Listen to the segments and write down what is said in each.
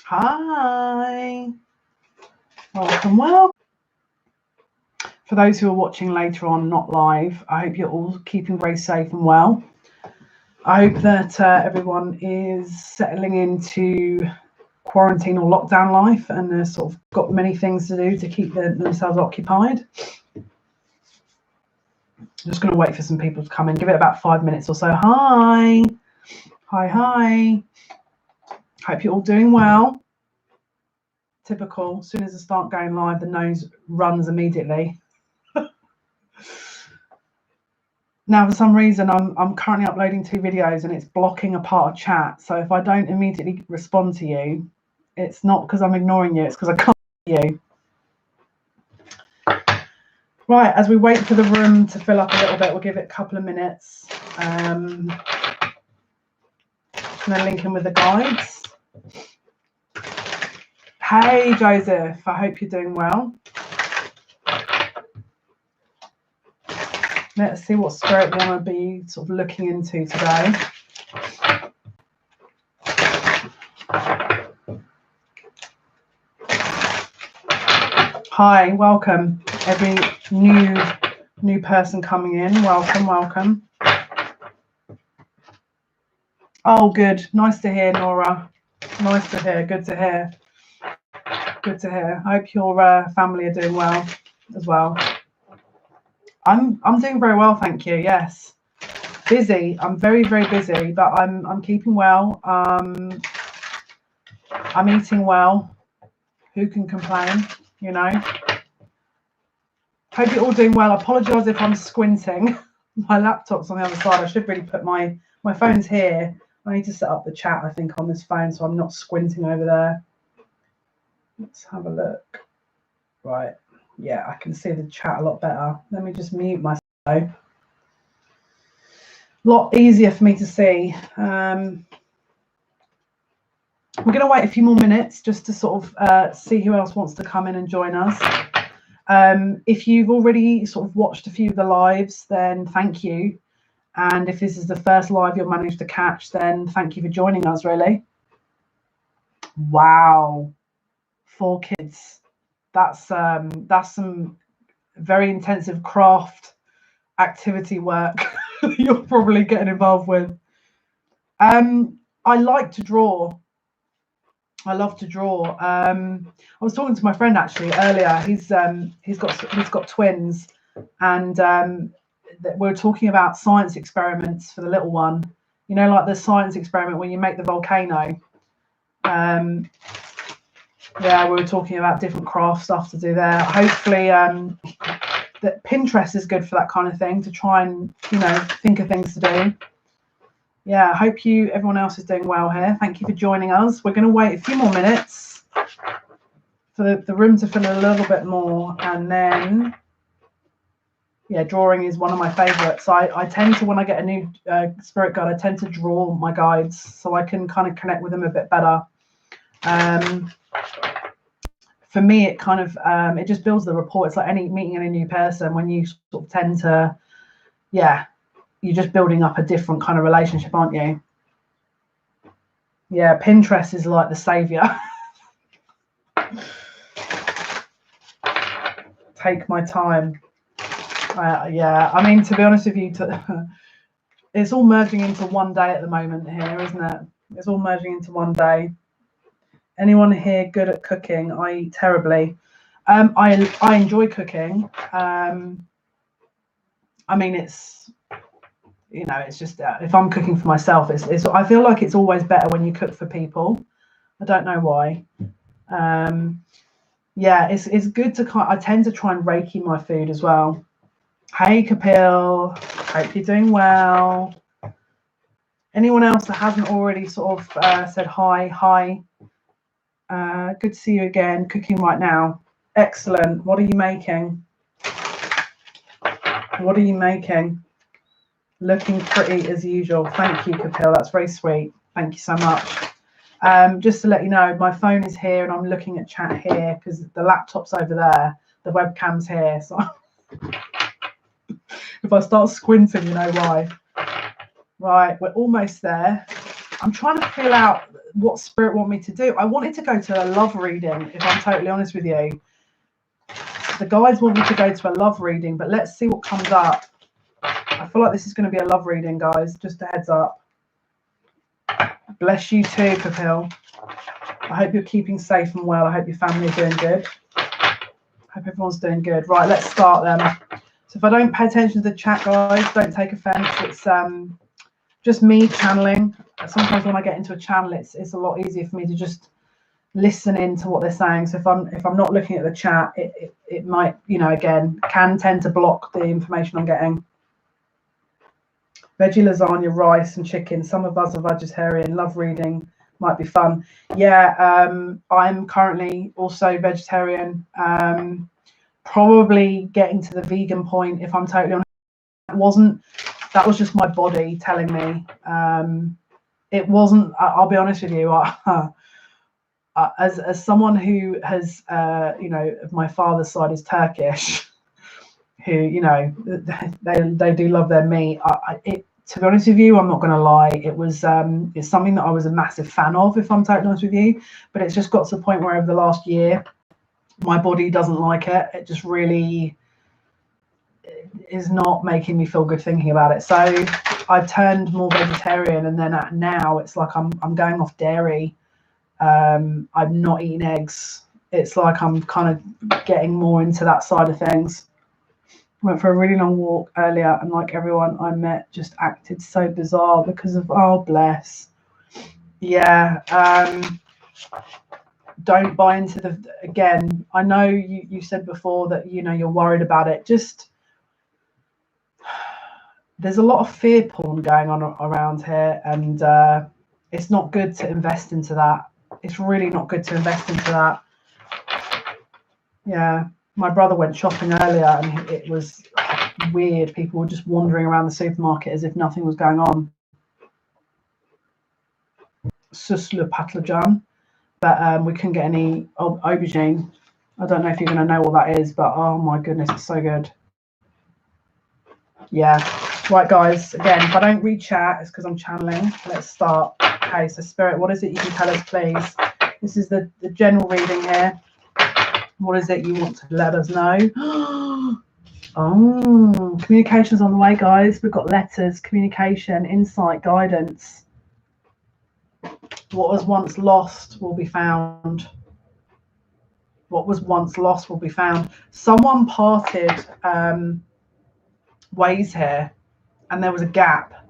Hi. Welcome, welcome. For those who are watching later on, not live, I hope you're all keeping very safe and well. I hope that everyone is settling into quarantine or lockdown life and has sort of got many things to do to keep themselves occupied. I'm just going to wait for some people to come in. Give it about 5 minutes or so. Hi. Hi. Hope you're all doing well. Typical. As soon as I start going live, the nose runs immediately. Now, for some reason, I'm currently uploading 2 videos and it's blocking a part of chat. So if I don't immediately respond to you, it's not because I'm ignoring you. It's because I can't hear you. Right, as we wait for the room to fill up a little bit, we'll give it a couple of minutes. I'm going to link in with the guides. Hey, Joseph. I hope you're doing well. Let's see what spirit we want to be sort of looking into today. Hi, welcome. Every new person coming in, welcome. Oh, good. Nice to hear, Nora. Nice to hear. Good to hear. Good to hear. I hope your family are doing well as well. I'm doing very well, thank you. Yes, busy. I'm very busy, but I'm keeping well. I'm eating well. Who can complain? You know. Hope you're all doing well. I apologise if I'm squinting. My laptop's on the other side. I should really put my phone's here. I need to set up the chat, I think, on this phone so I'm not squinting over there. Let's have a look. Right. Yeah, I can see the chat a lot better. Let me just mute myself. A lot easier for me to see. We're going to wait a few more minutes just to sort of see who else wants to come in and join us. If you've already sort of watched a few of the lives, then thank you. And if this is the first live you'll manage to catch, then thank you for joining us, really. Wow. 4 kids. That's some very intensive craft activity work you're probably getting involved with. I like to draw. I love to draw. I was talking to my friend actually earlier. He's got twins, and we're talking about science experiments for the little one. You know, like the science experiment when you make the volcano. Yeah, we were talking about different craft stuff to do there. Hopefully, that Pinterest is good for that kind of thing, to try and, you know, think of things to do. Yeah, I hope everyone else is doing well here. Thank you for joining us. We're going to wait a few more minutes for the room to fill a little bit more, and then, yeah, drawing is one of my favorites. I tend to, when I get a new spirit guide, I tend to draw my guides so I can kind of connect with them a bit better. For me, it kind of it just builds the rapport. It's like meeting any new person, when you sort of tend to, yeah, you're just building up a different kind of relationship, aren't you? Yeah, Pinterest is like the savior. Take my time. Yeah, I mean, to be honest with you, it's all merging into one day at the moment here, isn't it? It's all merging into one day. Anyone here good at cooking? I eat terribly. I enjoy cooking. I mean, it's, you know, it's just if I'm cooking for myself, it's I feel like it's always better when you cook for people. I don't know why. Yeah, it's good to I tend to try and reiki my food as well. Hey, Kapil, hope you're doing well. Anyone else that hasn't already sort of said hi? Good to see you again. Cooking right now. Excellent. What are you making? What are you making? Looking pretty as usual. Thank you, Kapil. That's very sweet. Thank you so much. Just to let you know, my phone is here and I'm looking at chat here because the laptop's over there. The webcam's here. So if I start squinting, you know why. Right, we're almost there. I'm trying to feel out what spirit want me to do. I wanted to go to a love reading, if I'm totally honest with you. The guides want me to go to a love reading, but let's see what comes up. I feel like this is going to be a love reading, guys. Just a heads up. Bless you too, Papil. I hope you're keeping safe and well. I hope your family are doing good. I hope everyone's doing good. Right, let's start then. So if I don't pay attention to the chat, guys, don't take offense. It's just me channeling. Sometimes when I get into a channel, it's a lot easier for me to just listen into what they're saying. So if I'm not looking at the chat, it might, you know, again, can tend to block the information I'm getting. Veggie lasagna, rice and chicken. Some of us are vegetarian. Love reading. Might be fun. Yeah, I'm currently also vegetarian. Probably getting to the vegan point, if I'm totally honest. That was just my body telling me. It wasn't, I'll be honest with you, as someone who has, you know, my father's side is Turkish, who, you know, they do love their meat. To be honest with you, I'm not going to lie. It was it's something that I was a massive fan of, if I'm totally honest with you. But it's just got to the point where over the last year, my body doesn't like it. It just really is not making me feel good thinking about it. So I've turned more vegetarian, and then now it's like I'm going off dairy. I'm not eating eggs. It's like I'm kind of getting more into that side of things. Went for a really long walk earlier, and like everyone I met just acted so bizarre because of, oh bless. Yeah, don't buy into the, again, I know you said before that, you know, you're worried about it. Just, there's a lot of fear porn going on around here, and it's not good to invest into that. It's really not good to invest into that. Yeah, my brother went shopping earlier, and it was weird. People were just wandering around the supermarket as if nothing was going on. Sus le patlıcan, but we couldn't get any aubergine. I don't know if you're going to know what that is, but oh my goodness, it's so good. Yeah. Right, guys, again, if I don't read chat, it's because I'm channeling. Let's start. Okay, so Spirit, what is it you can tell us, please? This is the general reading here. What is it you want to let us know? Oh, communication's on the way, guys. We've got letters, communication, insight, guidance. What was once lost will be found. What was once lost will be found. Someone parted ways here, and there was a gap,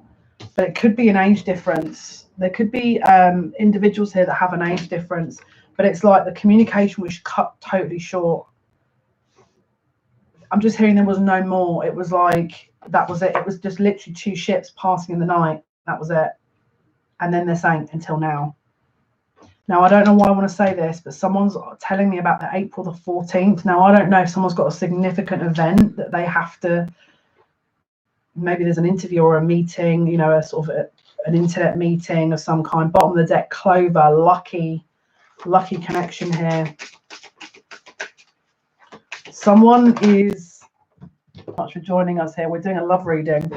but it could be an age difference. There could be individuals here that have an age difference, but it's like the communication was cut totally short. I'm just hearing there was no more. It was like, that was it. It was just literally two ships passing in the night. That was it. And then they're saying until now. Now, I don't know why I want to say this, but someone's telling me about the April the 14th. Now, I don't know if someone's got a significant event that they have to, maybe there's an interview or a meeting, you know, a sort of an internet meeting of some kind. Bottom of the deck, Clover, lucky connection here. Someone is, much for joining us here. We're doing a love reading.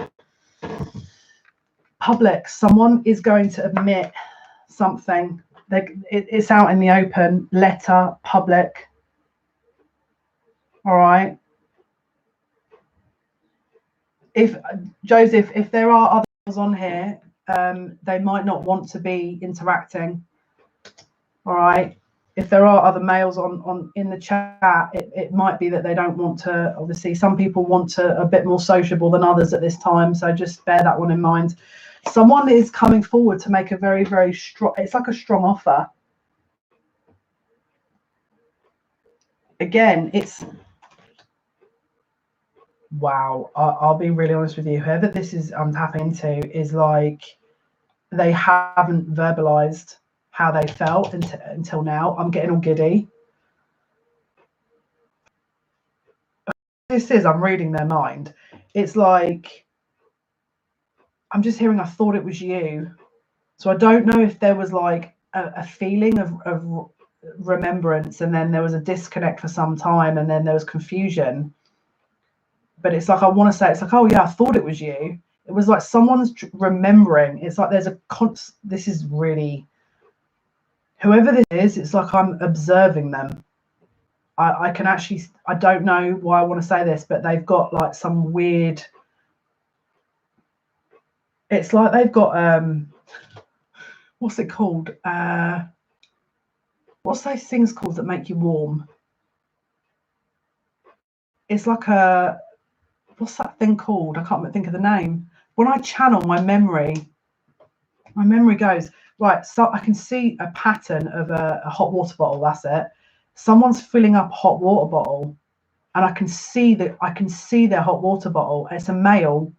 Public, someone is going to admit something. It's out in the open. Letter, public. All right. If Joseph, if there are others on here, they might not want to be interacting. All right. If there are other males on in the chat, it might be that they don't want to. Obviously, some people want to a bit more sociable than others at this time, so just bear that one in mind. Someone is coming forward to make a very, very strong, it's like a strong offer. Again, it's, wow, I'll be really honest with you. Whoever this is I'm tapping into is like, they haven't verbalized how they felt until now. I'm getting all giddy. This is, I'm reading their mind. It's like, I'm just hearing, I thought it was you. So I don't know if there was like a feeling of remembrance, and then there was a disconnect for some time, and then there was confusion. But it's like, I want to say, it's like, oh yeah, I thought it was you. It was like someone's remembering. It's like there's a this is really, whoever this is, it's like I'm observing them. I can actually, I don't know why I want to say this, but they've got like some weird, it's like they've got what's it called, what's those things called that make you warm? It's like a, what's that thing called? I can't think of the name. When I channel my memory goes right. So I can see a pattern of a hot water bottle. That's it. Someone's filling up a hot water bottle, and I can see that. I can see their hot water bottle. It's a male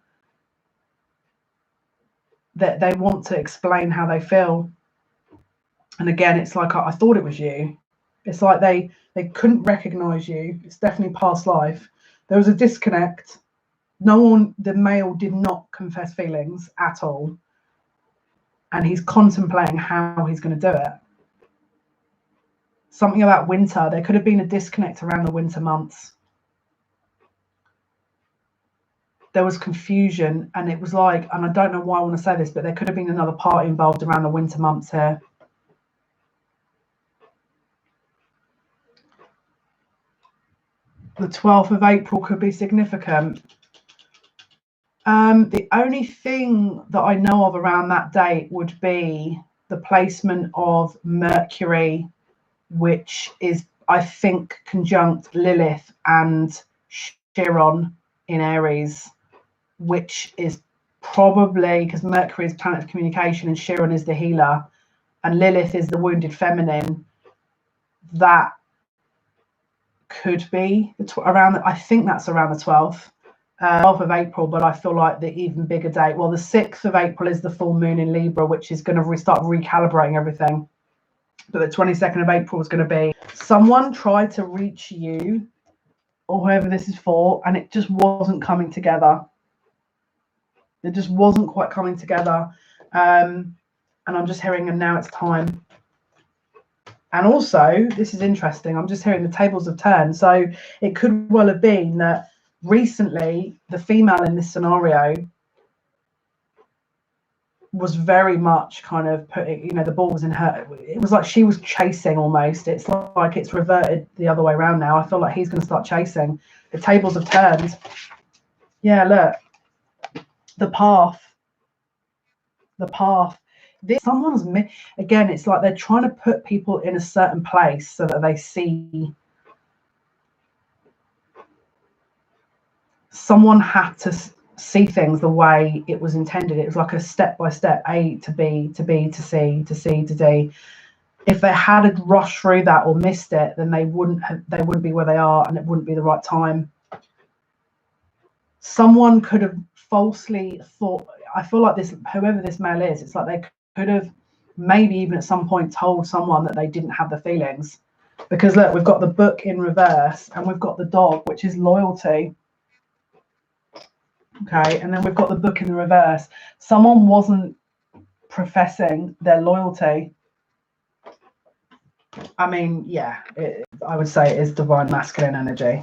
that they want to explain how they feel. And again, it's like I thought it was you. It's like they couldn't recognize you. It's definitely past life. There was a disconnect. No one, the male did not confess feelings at all. And he's contemplating how he's going to do it. Something about winter. There could have been a disconnect around the winter months. There was confusion, and it was like, and I don't know why I want to say this, but there could have been another party involved around the winter months here. The 12th of April could be significant. The only thing that I know of around that date would be the placement of Mercury, which is, I think, conjunct Lilith and Chiron in Aries, which is probably because Mercury is planet of communication and Chiron is the healer and Lilith is the wounded feminine. That could be around, I think that's around the 12th. 12th of April, but I feel like the even bigger date. Well, the 6th of April is the full moon in Libra, which is going to start recalibrating everything. But the 22nd of April is going to be, someone tried to reach you or whoever this is for, and it just wasn't coming together. It just wasn't quite coming together. And I'm just hearing, and now it's time. And also, this is interesting, I'm just hearing the tables have turned. So it could well have been that recently the female in this scenario was very much kind of putting, you know, the ball was in her. It was like she was chasing almost. It's like it's reverted the other way around now. I feel like he's going to start chasing. The tables have turned. Yeah, look, the path. This, someone's, again, it's like they're trying to put people in a certain place so that they see. Someone had to see things the way it was intended. It was like a step-by-step, A to B to B to C to C to D. If they had rushed through that or missed it, then they wouldn't be where they are, and it wouldn't be the right time. Someone could have falsely thought, I feel like this, whoever this male is, it's like they could have maybe even at some point told someone that they didn't have the feelings. Because look, we've got the book in reverse and we've got the dog, which is loyalty. Okay, and then we've got the book in the reverse. Someone wasn't professing their loyalty. I mean, yeah, I would say it is divine masculine energy.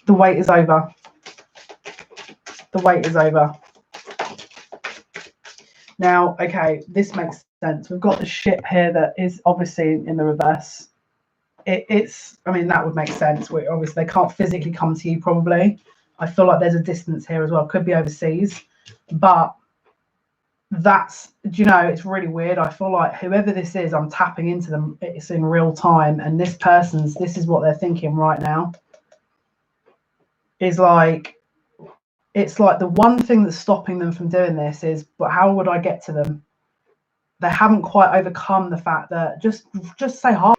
The wait is over. The wait is over. Now, okay, this makes sense. We've got the ship here that is obviously in the reverse. It's, I mean, that would make sense. Obviously, they can't physically come to you, probably. I feel like there's a distance here as well. Could be overseas. But that's, do you know, it's really weird. I feel like whoever this is, I'm tapping into them. It's in real time. And this is what they're thinking right now. Is like, it's like the one thing that's stopping them from doing this is, but how would I get to them? They haven't quite overcome the fact that just say hi.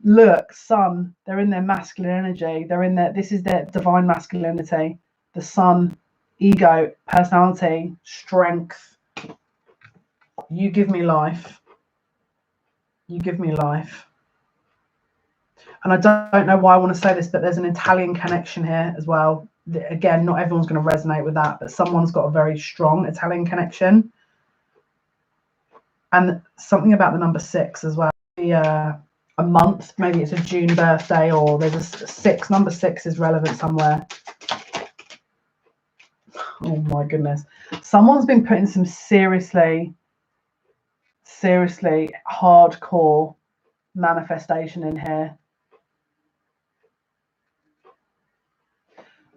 Look, sun, they're in their masculine energy. They're in their, this is their divine masculinity. The sun, ego, personality, strength. You give me life. You give me life. And I don't know why I want to say this, but there's an Italian connection here as well. Again, not everyone's going to resonate with that, but someone's got a very strong Italian connection. And something about the number 6 as well. a month. Maybe it's a June birthday, or there's a 6. Number 6 is relevant somewhere. Oh my goodness. Someone's been putting some seriously hardcore manifestation in here.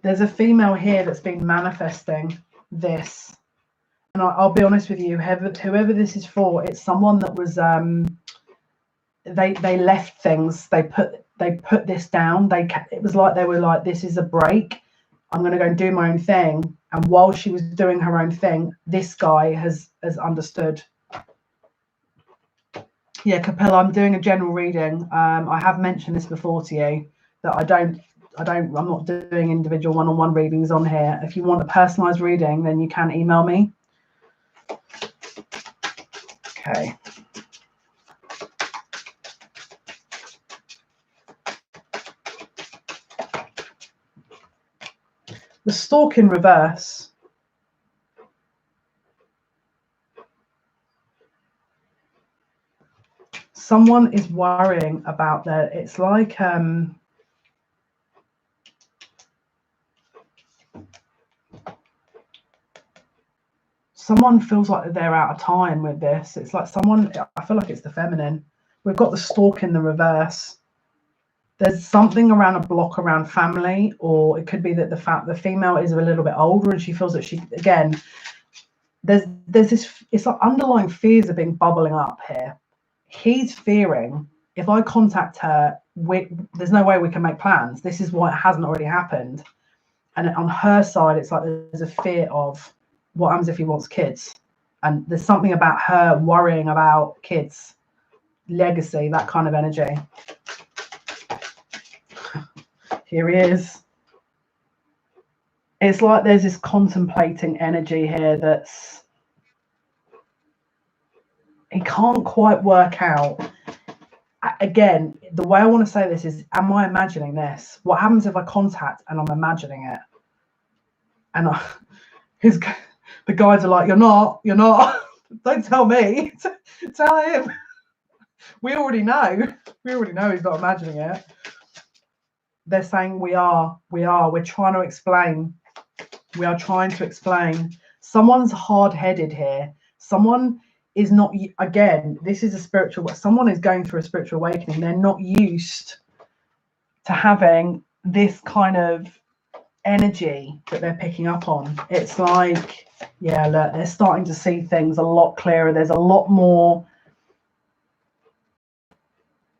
There's a female here that's been manifesting this. And I'll be honest with you, whoever this is for, it's someone that was they left things, they put this down. It was like they were like, this is a break, I'm going to go and do my own thing. And while she was doing her own thing, this guy has understood. Yeah, Capella, I'm doing a general reading. I have mentioned this before to you, that I'm not doing individual one-on-one readings on here. If you want a personalized reading, then you can email me. Okay. The Stork in reverse. Someone is worrying about that. It's like someone feels like they're out of time with this. It's like someone, I feel like it's the feminine. We've got the Stork in the reverse. There's something around a block around family, or it could be that the female is a little bit older and she feels that she, again, there's this, it's like underlying fears are being bubbling up here. He's fearing, if I contact her, there's no way we can make plans. This is why it hasn't already happened. And on her side, it's like there's a fear of what happens if he wants kids. And there's something about her worrying about kids, legacy, that kind of energy. Here he is. It's like there's this contemplating energy here that's, he can't quite work out. Again, the way I want to say this is, am I imagining this? What happens if I contact and I'm imagining it? And the guys are like, you're not. Don't tell me. Tell him. We already know. He's not imagining it. They're saying we are. We're trying to explain. We are trying to explain. Someone's hard-headed here. Someone is not, again, this is a spiritual, someone is going through a spiritual awakening. They're not used to having this kind of energy that they're picking up on. It's like, yeah, look, they're starting to see things a lot clearer. There's a lot more,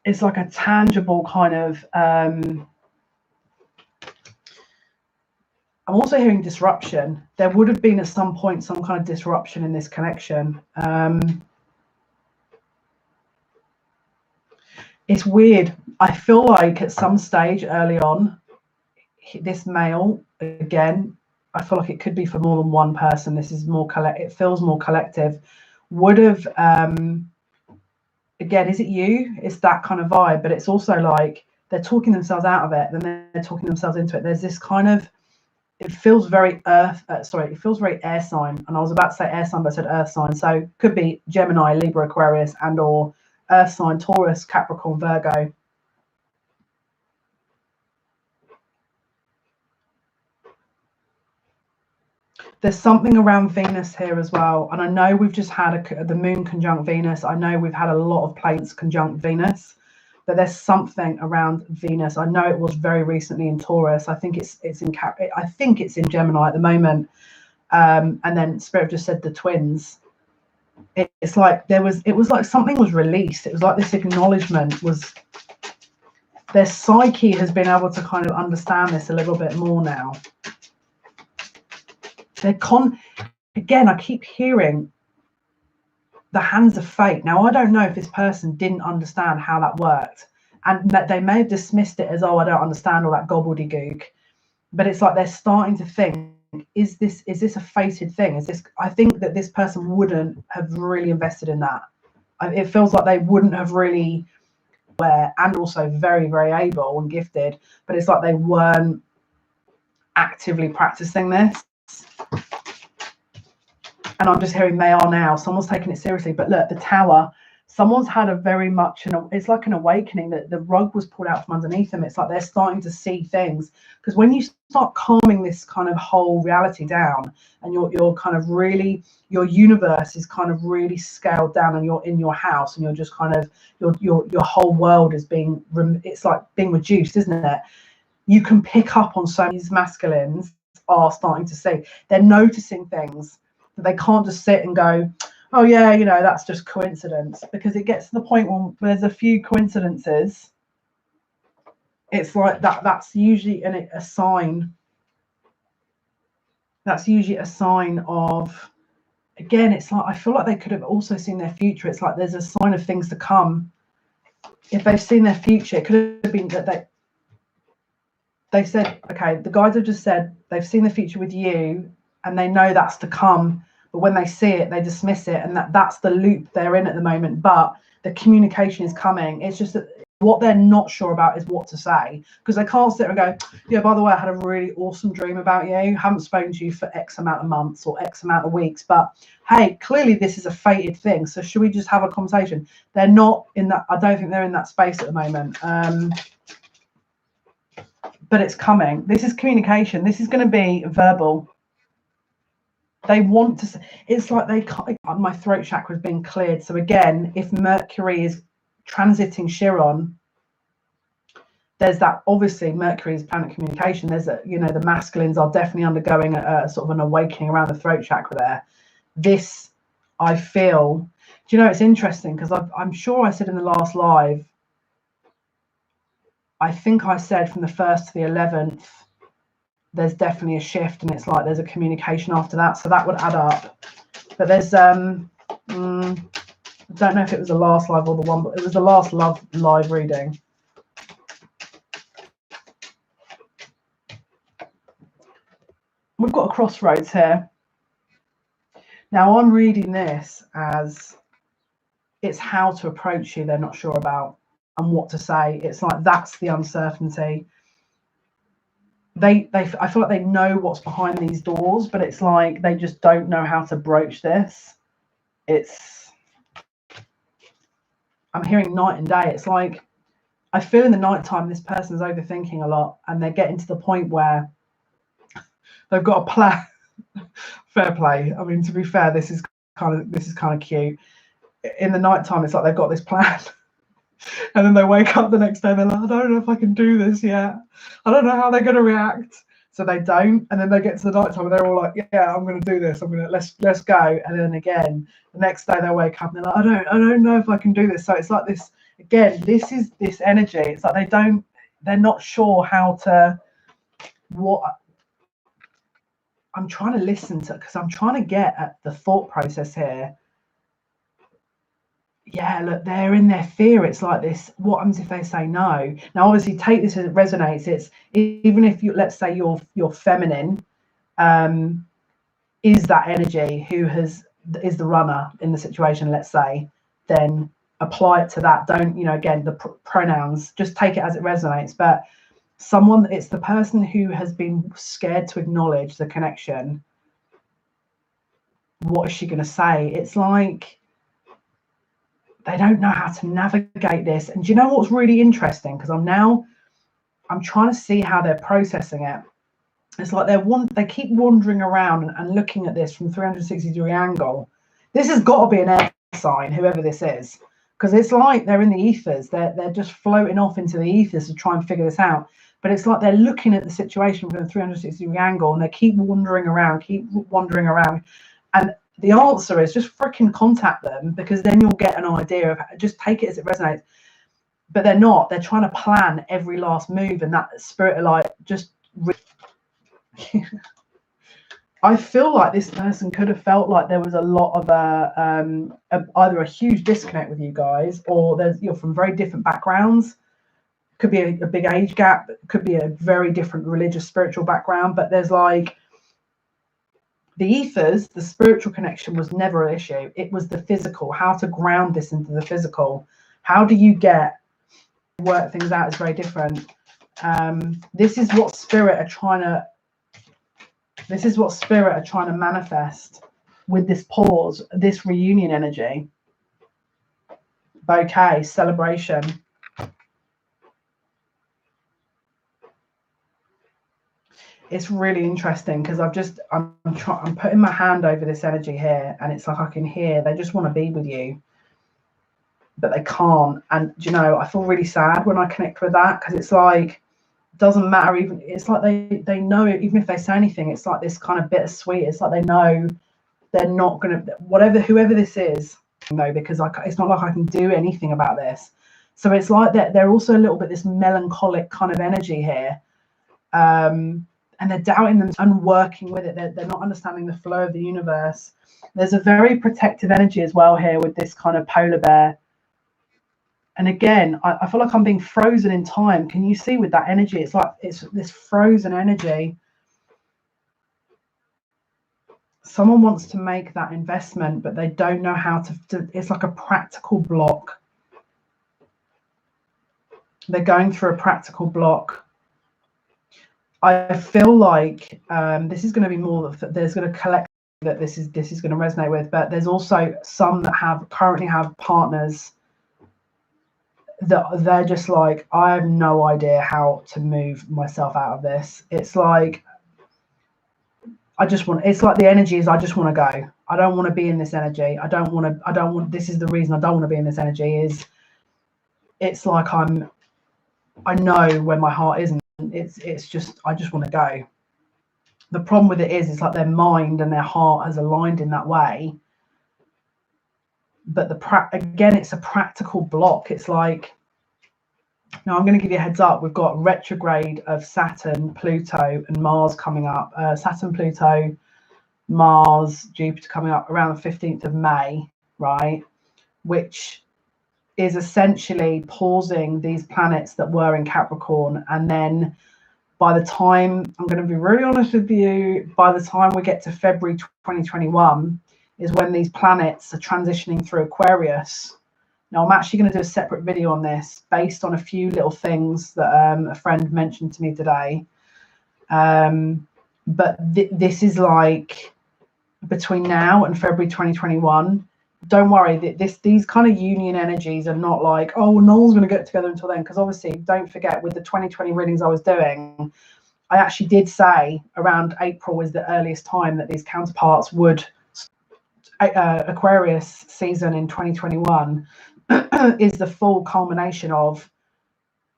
it's like a tangible kind of, I'm also hearing disruption. There would have been at some point some kind of disruption in this connection. It's weird. I feel like at some stage early on, this male, again, I feel like it could be for more than one person. This is more it feels more collective. Would have, again, is it you? It's that kind of vibe, but it's also like they're talking themselves out of it, then they're talking themselves into it. There's this kind of, it feels very it feels very air sign. And I was about to say air sign, but I said earth sign. So could be Gemini, Libra, Aquarius, and or earth sign, Taurus, Capricorn, Virgo. There's something around Venus here as well. And I know we've just had the moon conjunct Venus. I know we've had a lot of planets conjunct Venus. But there's something around Venus. I know it was very recently in Taurus. I think it's in Gemini at the moment. And then Spirit just said the twins. It's like it was like something was released. It was like this acknowledgement was, their psyche has been able to kind of understand this a little bit more now. Again, I keep hearing the hands of fate. Now, I don't know if this person didn't understand how that worked, and that they may have dismissed it as, oh, I don't understand all that gobbledygook. But it's like they're starting to think, is this a fated thing? Is this? I think that this person wouldn't have really invested in that. It feels like they wouldn't have really, and also very, very able and gifted. But it's like they weren't actively practicing this. And I'm just hearing they are now. Someone's taking it seriously. But look, the Tower. someone's had a very much, it's like an awakening, that the rug was pulled out from underneath them. It's like they're starting to see things, because when you start calming this kind of whole reality down, and you're kind of really, your universe is kind of really scaled down, and you're in your house, and you're just kind of, your whole world is being, it's like being reduced, isn't it? You can pick up on so these masculines are starting to see, they're noticing things that they can't just sit and go, oh yeah, you know, that's just coincidence, because it gets to the point when there's a few coincidences, it's like that's usually a sign. That's usually a sign of, again, it's like, I feel like they could have also seen their future. It's like there's a sign of things to come. If they've seen their future, it could have been that they said, okay, the guides have just said they've seen the future with you, and they know that's to come. But when they see it, they dismiss it, and that's the loop they're in at the moment. But the communication is coming. It's just that what they're not sure about is what to say, because they can't sit and go, yeah, by the way, I had a really awesome dream about you. Haven't spoken to you for X amount of months or X amount of weeks, but hey, clearly this is a fated thing. So should we just have a conversation? They're not in that. I don't think they're in that space at the moment. But it's coming. This is communication. This is going to be verbal. They want to, it's like they can't, my throat chakra is being cleared. So again, if Mercury is transiting Chiron, there's that, obviously Mercury is planet communication. There's a, you know, the masculines are definitely undergoing a sort of an awakening around the throat chakra there. This, I feel, do you know, it's interesting, because I'm sure I said in the last live, I think I said from the 1st to the 11th, there's definitely a shift, and it's like there's a communication after that, so that would add up. But there's I don't know if it was the last live or the one, but it was the last live reading. We've got a crossroads here. Now I'm reading this as it's how to approach you they're not sure about, and what to say. It's like that's the uncertainty. I feel like they know what's behind these doors, but it's like they just don't know how to broach this. I'm hearing night and day. It's like I feel in the nighttime this person's overthinking a lot, and they're getting to the point where they've got a plan. Fair play. I mean, to be fair, this is kind of cute. In the nighttime, it's like they've got this plan. And then they wake up the next day and they're like, I don't know if I can do this yet. I don't know how they're going to react. So they don't. And then they get to the night time and they're all like, yeah, I'm going to do this. Let's go. And then again, the next day they wake up and they're like, I don't know if I can do this. So it's like this, again, this is this energy. It's like they're not sure how to, what I'm trying to listen to, because I'm trying to get at the thought process here. Yeah, look, they're in their fear. It's like this, what happens if they say no? Now, obviously, take this as it resonates. It's even if you, let's say you're feminine, is that energy who is the runner in the situation, let's say, then apply it to that. Don't, you know, again, the pronouns, just take it as it resonates. But it's the person who has been scared to acknowledge the connection. What is she going to say? It's like, they don't know how to navigate this. And do you know what's really interesting? Because I'm trying to see how they're processing it. It's like they keep wandering around and looking at this from 360-degree angle. This has got to be an air sign, whoever this is, because it's like they're in the ethers. They're just floating off into the ethers to try and figure this out. But it's like they're looking at the situation from a 360-degree angle, and they keep wandering around. And the answer is just freaking contact them, because then you'll get an idea of, just take it as it resonates. But they're not. They're trying to plan every last move, and that spirit of like just. I feel like this person could have felt like there was a lot of either a huge disconnect with you guys, or you're from very different backgrounds. Could be a big age gap. Could be a very different religious, spiritual background. But there's like. The ethers, the spiritual connection was never an issue. It was the physical, how to ground this into the physical. How do you work things out is very different. This is what spirit are trying to manifest with this pause, this reunion energy. bouquet, celebration. It's really interesting because I'm putting my hand over this energy here, and it's like I can hear they just want to be with you, but they can't. And you know, I feel really sad when I connect with that, because it's like, it doesn't matter, even it's like they know it, even if they say anything, it's like this kind of bittersweet. It's like they know they're not gonna, whoever this is, no, because it's not like I can do anything about this. So it's like that they're also a little bit this melancholic kind of energy here. And they're doubting them and working with it. They're not understanding the flow of the universe. There's a very protective energy as well here with this kind of polar bear. And again, I feel like I'm being frozen in time. Can you see with that energy? It's like it's this frozen energy. Someone wants to make that investment, but they don't know how to. It's like a practical block. They're going through a practical block. I feel like this is going to be more that there's going to collect that this is going to resonate with, but there's also some that currently have partners that they're just like, I have no idea how to move myself out of this. It's like it's like the energy is I just want to go. I don't want to be in this energy. I don't want, this is the reason I don't want to be in this energy, is it's like I know where my heart isn't. It's just, I just want to go. The problem with it is it's like their mind and their heart has aligned in that way. But again, it's a practical block. It's like, now I'm going to give you a heads up. We've got retrograde of Saturn, Pluto, and Mars coming up. Saturn, Pluto, Mars, Jupiter coming up around the 15th of May, right? Which is essentially pausing these planets that were in Capricorn. And then by the time, I'm going to be really honest with you, by the time we get to February 2021 is when these planets are transitioning through Aquarius. Now, I'm actually going to do a separate video on this based on a few little things that a friend mentioned to me today. But this is like between now and February 2021. Don't worry, these kind of union energies are not like, oh, no one's going to get together until then. Because obviously, don't forget, with the 2020 readings I was doing, I actually did say around April is the earliest time that these counterparts would, Aquarius season in 2021 is the full culmination of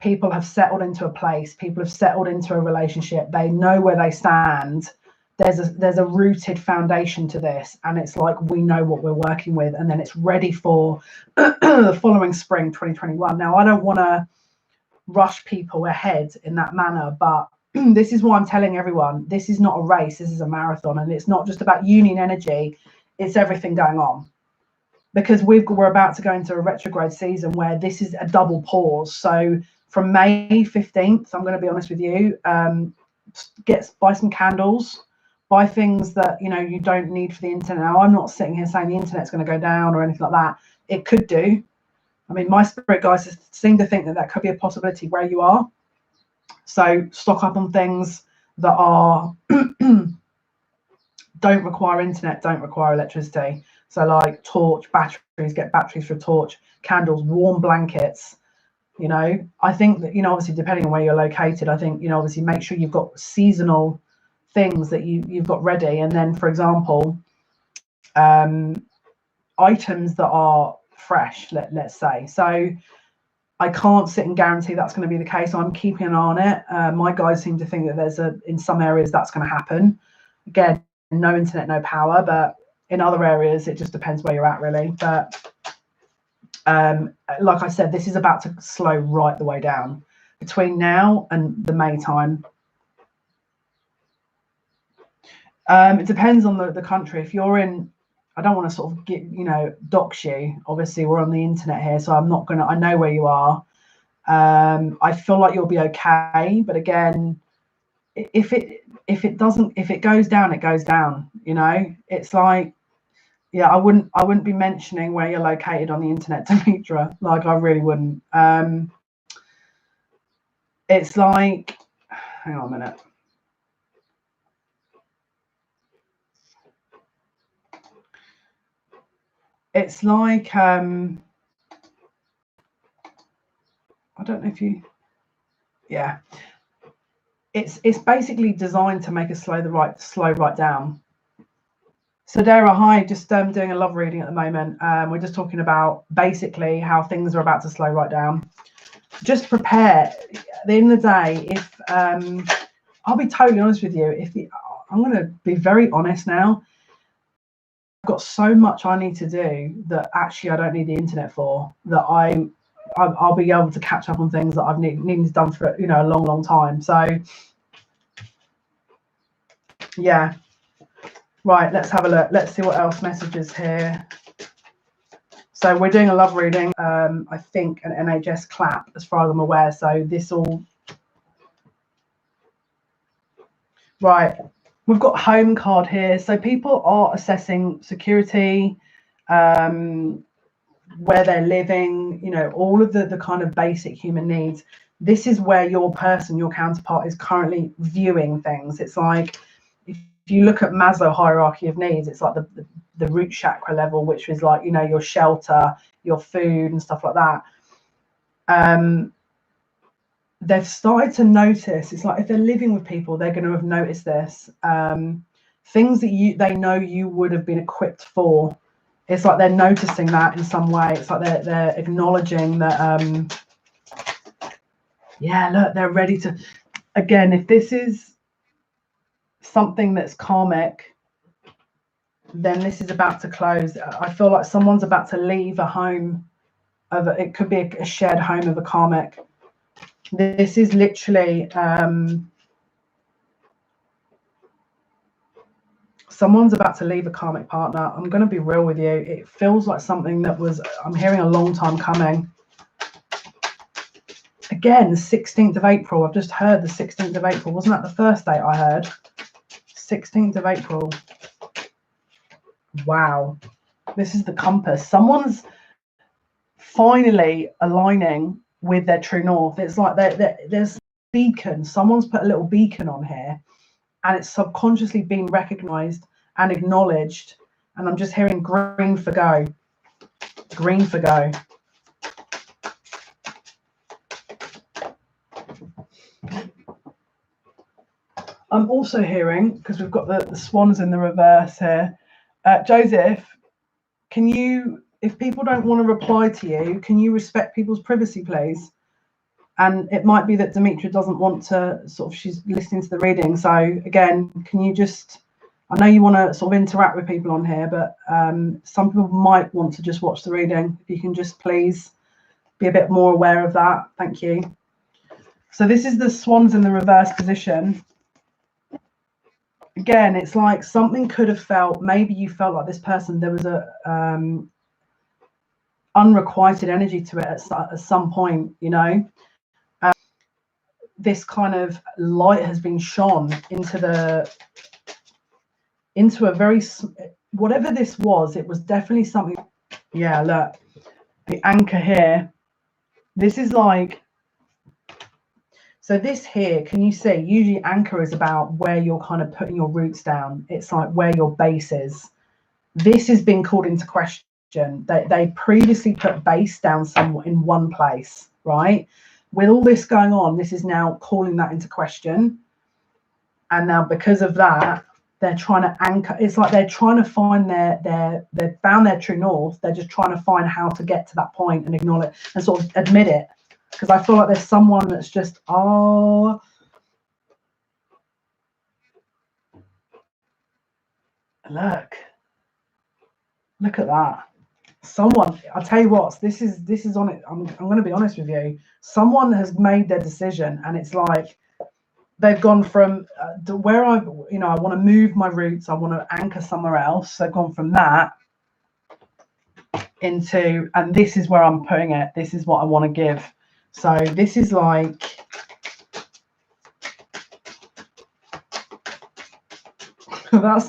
people have settled into a place, people have settled into a relationship, they know where they stand. There's a rooted foundation to this, and it's like we know what we're working with, and then it's ready for the following spring 2021. Now, I don't want to rush people ahead in that manner, but this is why I'm telling everyone, this is not a race, this is a marathon, and it's not just about union energy, it's everything going on. Because we're about to go into a retrograde season where this is a double pause. So from May 15th, I'm going to be honest with you, buy some candles, buy things that you don't need for the internet. Now, I'm not sitting here saying the internet's going to go down or anything like that. It could do. I mean, my spirit guys seem to think that could be a possibility where you are. So stock up on things that are don't require internet, don't require electricity. So like torch, batteries, get batteries for a torch, candles, warm blankets. I think that, obviously depending on where you're located, I think, obviously make sure you've got seasonal things that you've got ready. And then, for example, items that are fresh, let's say. So I can't sit and guarantee that's going to be the case. I'm keeping an eye on it. My guys seem to think that in some areas that's going to happen. Again, no internet, no power, but in other areas it just depends where you're at, really. But like I said, this is about to slow right the way down between now and the May time. It depends on the country. If you're in, I don't want to sort of dox you. Obviously, we're on the internet here, so I'm not gonna. I know where you are. I feel like you'll be okay, but again, if it goes down, it goes down. It's like, yeah, I wouldn't be mentioning where you're located on the internet, Demetra. Like, I really wouldn't. It's like, hang on a minute. It's like I don't know if you, yeah. It's basically designed to make us slow right down. So Dara, hi, just doing a love reading at the moment. We're just talking about basically how things are about to slow right down. Just prepare. At the end of the day, if I'll be totally honest with you, I'm going to be very honest now. I've got so much I need to do that actually I don't need the internet for. That I'll be able to catch up on things that I've needed done for a long time. So yeah. Right, let's have a look. Let's see what else messages here. So we're doing a love reading, I think an NHS clap as far as I'm aware. So this all right. We've got home card here. So people are assessing security, where they're living, all of the kind of basic human needs. This is where your counterpart is currently viewing things. It's like if you look at Maslow hierarchy of needs, it's like the root chakra level, which is like, your shelter, your food and stuff like that. They've started to notice, it's like if they're living with people, they're going to have noticed this. Things that they know you would have been equipped for. It's like they're noticing that in some way. It's like they're acknowledging that, yeah, look, they're ready to, again, if this is something that's karmic, then this is about to close. I feel like someone's about to leave a home it could be a shared home of a karmic. This is literally someone's about to leave a karmic partner. I'm going to be real with you. It feels like something that I'm hearing a long time coming. Again, the 16th of April. I've just heard the 16th of April. Wasn't that the first date I heard? 16th of April. Wow. This is the compass. Someone's finally aligning with their true north. It's like there's a beacon. Someone's put a little beacon on here, and it's subconsciously being recognized and acknowledged. And I'm just hearing green for go. Green for go. I'm also hearing, because we've got the swans in the reverse here. Joseph, can you, if people don't want to reply to you, can you respect people's privacy, please? And it might be that Demetra doesn't want to she's listening to the reading. So again, can you just, I know you want to sort of interact with people on here, but some people might want to just watch the reading. If you can just please be a bit more aware of that. Thank you. So this is the swans in the reverse position. Again, it's like something could have felt, maybe you felt like this person, there was a unrequited energy to it at some point, this kind of light has been shone into a very, whatever this was, it was definitely something. Yeah, look, the anchor here, this is like, so this here, can you see, usually anchor is about where you're kind of putting your roots down. It's like where your base is. This has been called into question. They previously put base down somewhere in one place, right? With all this going on, this is now calling that into question. And now because of that, they're trying to anchor. It's like they're trying to find they've found their true north. They're just trying to find how to get to that point and acknowledge and sort of admit it. Because I feel like there's someone that's just, look at that. Someone, I'll tell you what, this is on it. I'm going to be honest with you. Someone has made their decision, and it's like they've gone from where I want to move my roots. I want to anchor somewhere else. They've gone from that into, and this is where I'm putting it. This is what I want to give. So this is like, I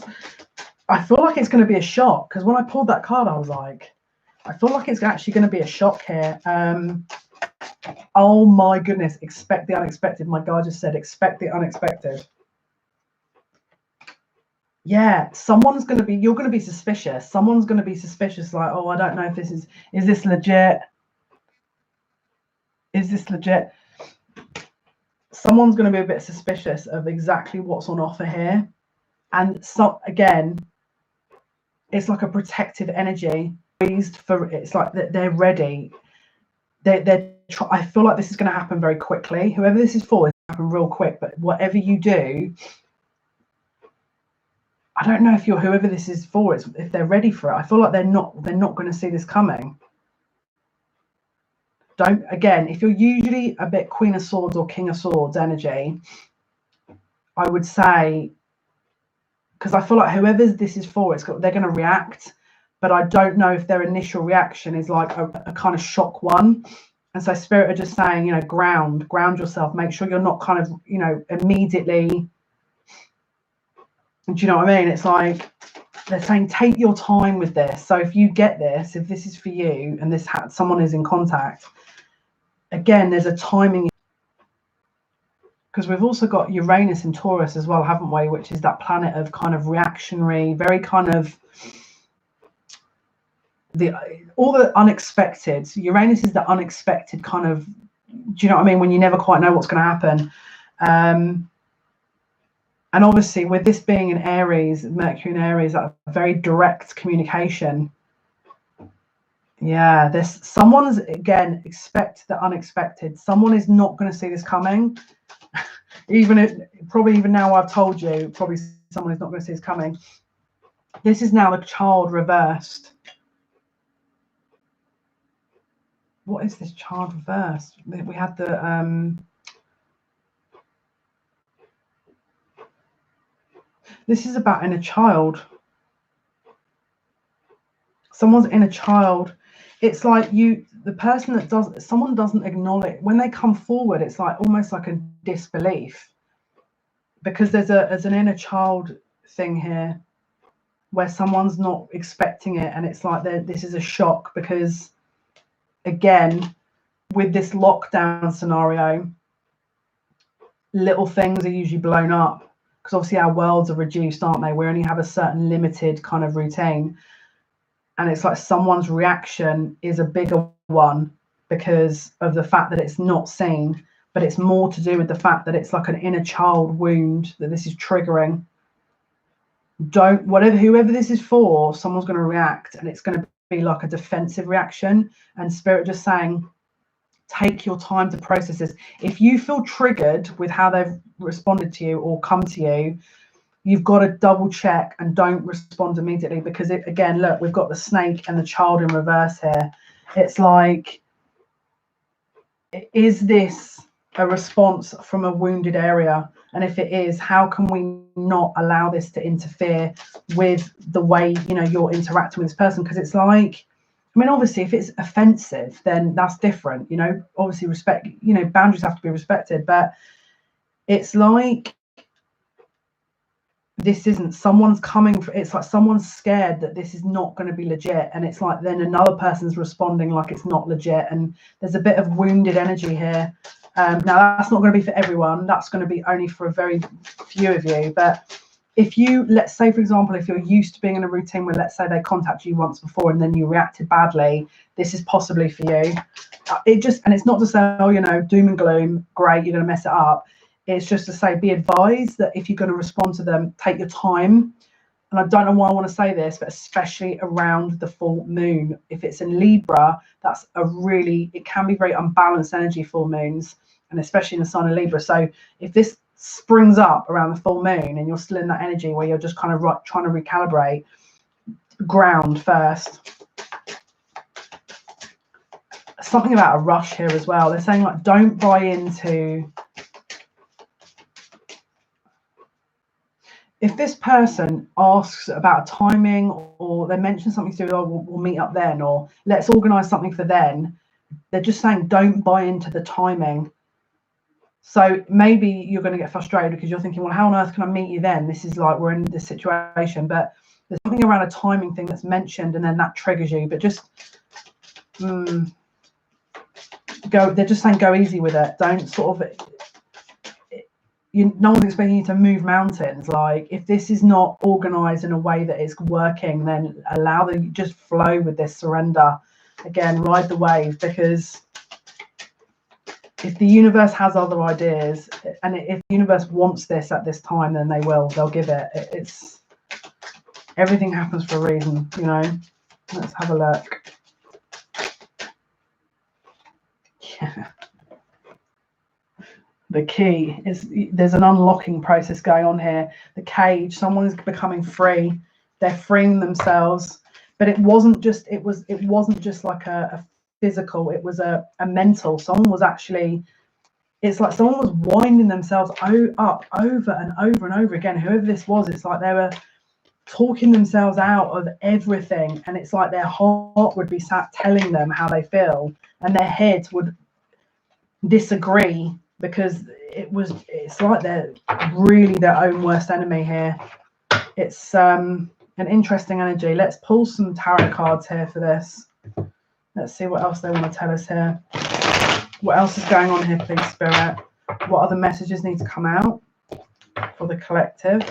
feel like it's going to be a shock, because when I pulled that card, I was like, I feel like it's actually going to be a shock here. Oh my goodness, expect the unexpected. My guy just said, expect the unexpected. Yeah, you're going to be suspicious. Someone's going to be suspicious, like, oh, I don't know if this is this legit? Is this legit? Someone's going to be a bit suspicious of exactly what's on offer here. And so again, it's like a protective energy. It's like that they're ready. I feel like this is going to happen very quickly. Whoever this is for, it's going to happen real quick. But whatever you do, I don't know if you're whoever this is for. If they're ready for it. I feel like they're not going to see this coming. Again, if you're usually a bit Queen of Swords or King of Swords energy, I would say, because I feel like whoever this is for, they're going to react, but I don't know if their initial reaction is like a kind of shock one. And so Spirit are just saying, you know, ground yourself, make sure you're not kind of, you know, immediately. Do you know what I mean? It's like they're saying take your time with this. So if you get this, if this is for you and someone is in contact, again, there's a timing, because we've also got Uranus in Taurus as well, haven't we? Which is that planet of kind of reactionary, very kind of all the unexpected. Uranus is the unexpected kind of, do you know what I mean? When you never quite know what's going to happen. And obviously with this being in Aries, Mercury in Aries, that very direct communication. Yeah, someone's, again, expect the unexpected. Someone is not going to see this coming. Probably even now I've told you, probably someone is not going to see this coming. This is now the child reversed. What is this child reversed? We had the this is about inner child. Someone's inner child. It's like the person that someone doesn't acknowledge when they come forward. It's like almost like a disbelief, because there's an inner child thing here where someone's not expecting it, and it's like this is a shock, because again, with this lockdown scenario, little things are usually blown up, because obviously our worlds are reduced, aren't they? We only have a certain limited kind of routine. And it's like someone's reaction is a bigger one because of the fact that it's not seen, but it's more to do with the fact that it's like an inner child wound that this is triggering. Whoever this is for, someone's going to react, and it's going to be like a defensive reaction. And Spirit just saying, take your time to process this. If you feel triggered with how they've responded to you or come to you, you've got to double check and don't respond immediately, because again, look, we've got the snake and the child in reverse here. It's like, is this a response from a wounded area? And if it is, how can we not allow this to interfere with the way, you know, you're interacting with this person? Because it's like, I mean, obviously, if it's offensive, then that's different, you know, obviously respect, you know, boundaries have to be respected, but it's like, this isn't, someone's coming for, it's like someone's scared that this is not going to be legit, and it's like then another person's responding like it's not legit, and there's a bit of wounded energy here. Now that's not going to be for everyone, that's going to be only for a very few of you. But if you, let's say for example, if you're used to being in a routine where, let's say, they contacted you once before and then you reacted badly, this is possibly for you. And it's not to say, oh, you know, doom and gloom, great, you're going to mess it up. It's just to say, be advised that if you're going to respond to them, take your time. And I don't know why I want to say this, but especially around the full moon. If it's in Libra, that's it can be very unbalanced energy, full moons, and especially in the sign of Libra. So if this springs up around the full moon and you're still in that energy where you're just kind of trying to recalibrate, ground first. Something about a rush here as well. They're saying, like, don't buy into, if this person asks about timing, or they mention something to do, oh, we'll meet up then, or let's organize something for then, they're just saying don't buy into the timing. So maybe you're going to get frustrated because you're thinking, well, how on earth can I meet you then? This is like, we're in this situation, but there's something around a timing thing that's mentioned, and then that triggers you. But just they're just saying go easy with it. Don't sort of, no one's expecting you to move mountains. Like, if this is not organized in a way that is working, then just flow with this, surrender. Again, ride the wave, because if the universe has other ideas, and if the universe wants this at this time, then they'll give it. It's everything happens for a reason, you know. Let's have a look. Yeah. The key is there's an unlocking process going on here. The cage, someone is becoming free. They're freeing themselves, but it wasn't just like a physical, it was a mental. Someone was actually, it's like someone was winding themselves up over and over and over again. Whoever this was, it's like they were talking themselves out of everything, and it's like their heart would be sat telling them how they feel, and their head would disagree, because it's like they're really their own worst enemy here. It's an interesting energy. Let's pull some tarot cards here for this. Let's see what else they want to tell us here. What else is going on here, please, Spirit? What other messages need to come out for the collective?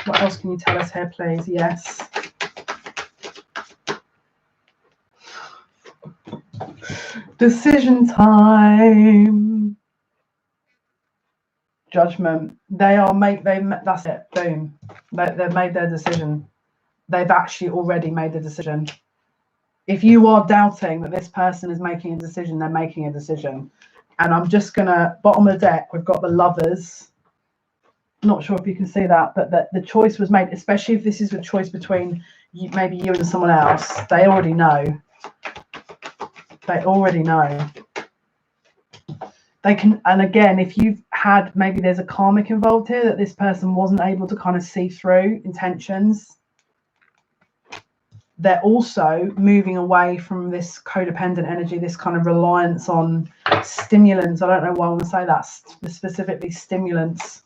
What else can you tell us here, please? Yes. Decision time. Judgment. That's it. Boom. They've made their decision. They've actually already made the decision. If you are doubting that this person is making a decision, they're making a decision. And I'm just gonna, bottom of the deck, we've got the Lovers. Not sure if you can see that, but the choice was made, especially if this is a choice between maybe you and someone else. They already know. They already know. They can, and again, if you've had, maybe there's a karmic involved here that this person wasn't able to kind of see through intentions. They're also moving away from this codependent energy, this kind of reliance on stimulants. I don't know why I want to say that, specifically stimulants.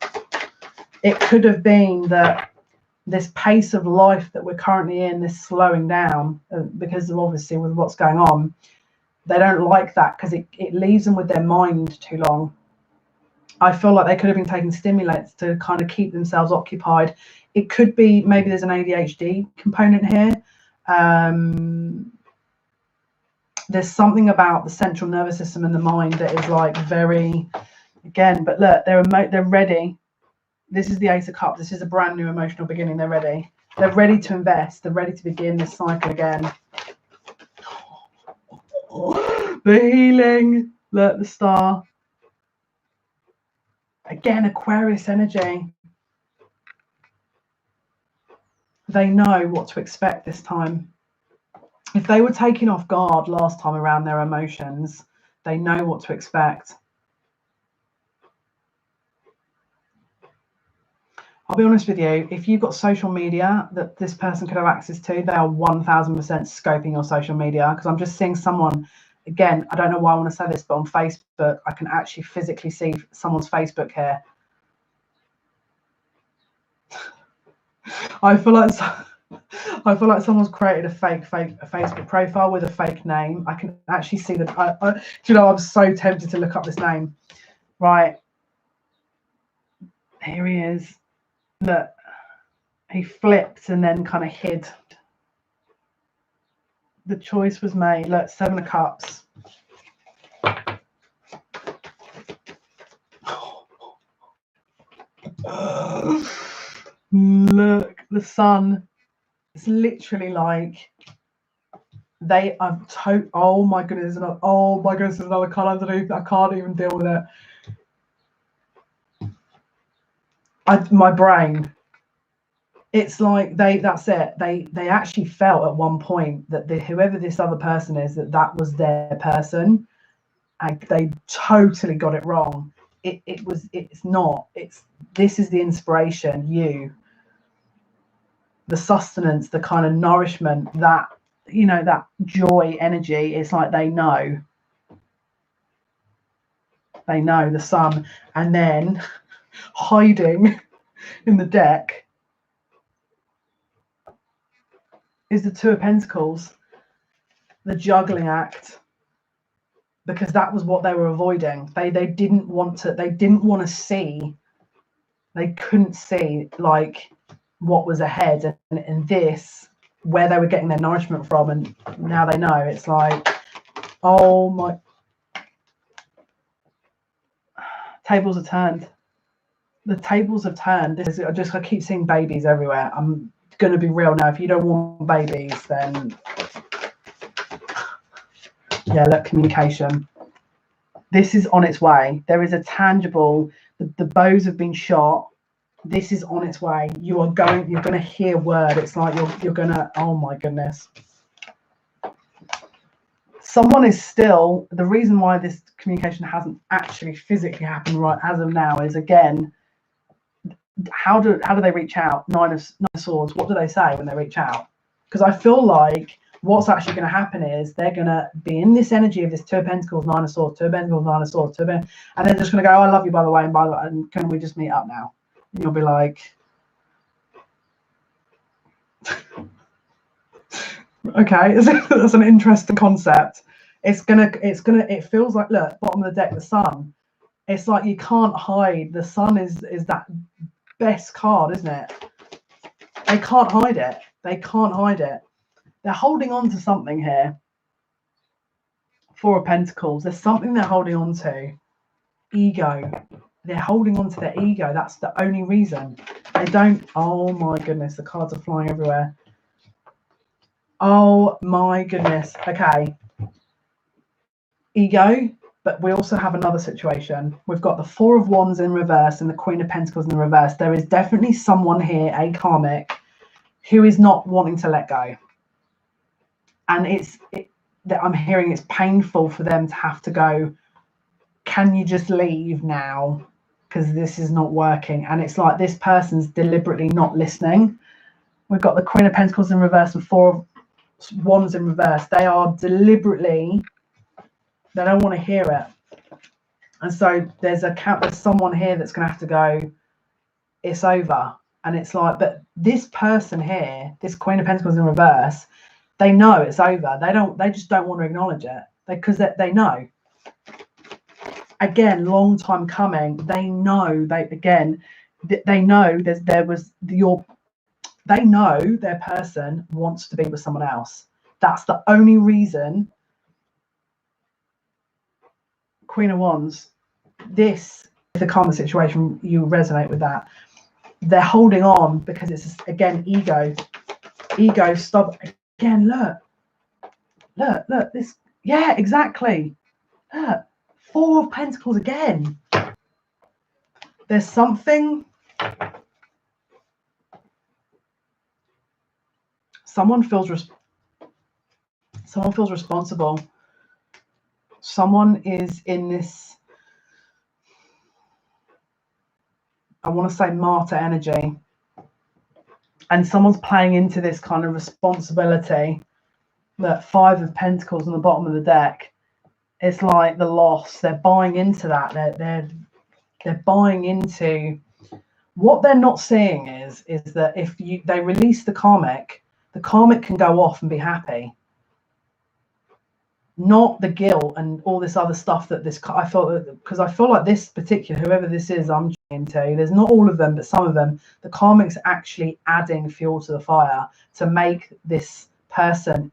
It could have been that this pace of life that we're currently in, this slowing down, because of obviously with what's going on, they don't like that, because it leaves them with their mind too long. I feel like they could have been taking stimulants to kind of keep themselves occupied. It could be maybe there's an ADHD component here. There's something about the central nervous system and the mind that is like very, again, but look, they're ready. This is the Ace of Cups. This is a brand new emotional beginning. They're ready. They're ready to invest. They're ready to begin this cycle again. The healing. Look, the star. Again, Aquarius energy. They know what to expect this time. If they were taken off guard last time around their emotions, they know what to expect. I'll be honest with you, if you've got social media that this person could have access to, they are 1000% scoping your social media, because I'm just seeing someone, again, I don't know why I want to say this, but on Facebook, I can actually physically see someone's Facebook here. I feel like someone's created a fake Facebook profile with a fake name. I can actually see that. Do you know, I'm so tempted to look up this name. Right. Here he is. Look, he flipped and then kind of hid. The choice was made. Look, 7 of Cups. Look, the Sun. It's literally like they are oh my goodness, oh my goodness, there's another card underneath. I can't even deal with it. My brain. It's like that's it. They actually felt at one point that whoever this other person is, that was their person, and they totally got it wrong. It's not. This is the inspiration, you. The sustenance, the kind of nourishment, that, you know, that joy energy. It's like they know the Sun. And then hiding in the deck is the 2 of Pentacles, the juggling act, because that was what they were avoiding. They didn't want to see, they couldn't see like what was ahead, and this, where they were getting their nourishment from, and now they know. It's like, oh my, Tables have turned. The tables have turned. I keep seeing babies everywhere. I'm going to be real now. If you don't want babies, then yeah, look, communication. This is on its way. There is a tangible, the bows have been shot. This is on its way. You're going to hear word. It's like you're going to, oh my goodness. Someone is still, the reason why this communication hasn't actually physically happened right as of now is, again, how do they reach out? Nine of Swords. What do they say when they reach out? Because I feel like what's actually going to happen is they're going to be in this energy of this Two of Pentacles, Nine of Swords, Two of Pentacles, Nine of Swords, and they're just going to go, oh, I love you, by the way, and can we just meet up now? And you'll be like, okay, that's an interesting concept. It feels like, look, bottom of the deck, the Sun. It's like you can't hide. The Sun is that best card, isn't it? They can't hide it. They can't hide it. They're holding on to something here. Four of Pentacles. There's something they're holding on to. Ego. They're holding on to their ego. That's the only reason. They don't. Oh my goodness. The cards are flying everywhere. Oh my goodness. Okay. Ego. But we also have another situation. We've got the Four of Wands in reverse and the Queen of Pentacles in the reverse. There is definitely someone here, a karmic, who is not wanting to let go. And I'm hearing it's painful for them to have to go, can you just leave now? Because this is not working. And it's like this person's deliberately not listening. We've got the Queen of Pentacles in reverse and Four of Wands in reverse. They are deliberately, they don't want to hear it. And so there's someone here that's going to have to go, it's over. And it's like, but this person here, this Queen of Pentacles in reverse, they know it's over. They just don't want to acknowledge it because they know. Again, long time coming. They know. They know they know their person wants to be with someone else. That's the only reason. Queen of Wands. This is the karma situation. You resonate with that. They're holding on because it's, again, ego. Ego, stop. Again, look, this, yeah, exactly. Look, Four of Pentacles again. There's something, someone feels responsible. Someone is in this, I want to say, martyr energy. And someone's playing into this kind of responsibility. That Five of Pentacles on the bottom of the deck. It's like the loss. They're buying into that. They're buying into what they're not seeing is that if they release the karmic can go off and be happy. Not the guilt and all this other stuff that I feel like this particular, whoever this is, I'm into, there's not all of them, but some of them, the karmic's actually adding fuel to the fire to make this person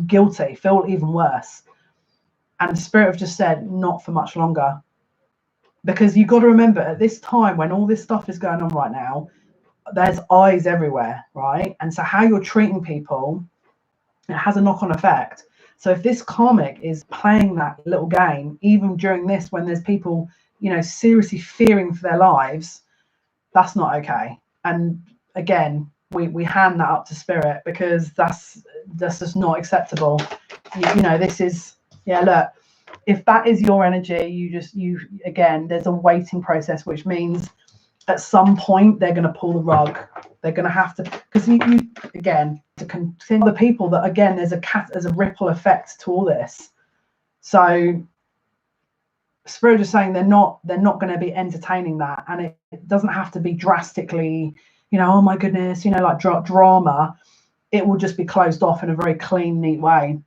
guilty, feel even worse. And the spirit have just said, not for much longer. Because you've got to remember, at this time when all this stuff is going on right now, there's eyes everywhere, right? And so how you're treating people, it has a knock-on effect. So if this karmic is playing that little game, even during this, when there's people, seriously fearing for their lives, that's not okay. And again, we hand that up to spirit, because that's just not acceptable. This is, yeah, look, if that is your energy, again, there's a waiting process, which means at some point they're going to pull the rug. They're going to have to, because again, to consider the people that, again, there's a ripple effect to all this. So spirit is saying they're not going to be entertaining that, and it doesn't have to be drastically, oh my goodness, like drama. It will just be closed off in a very clean, neat way.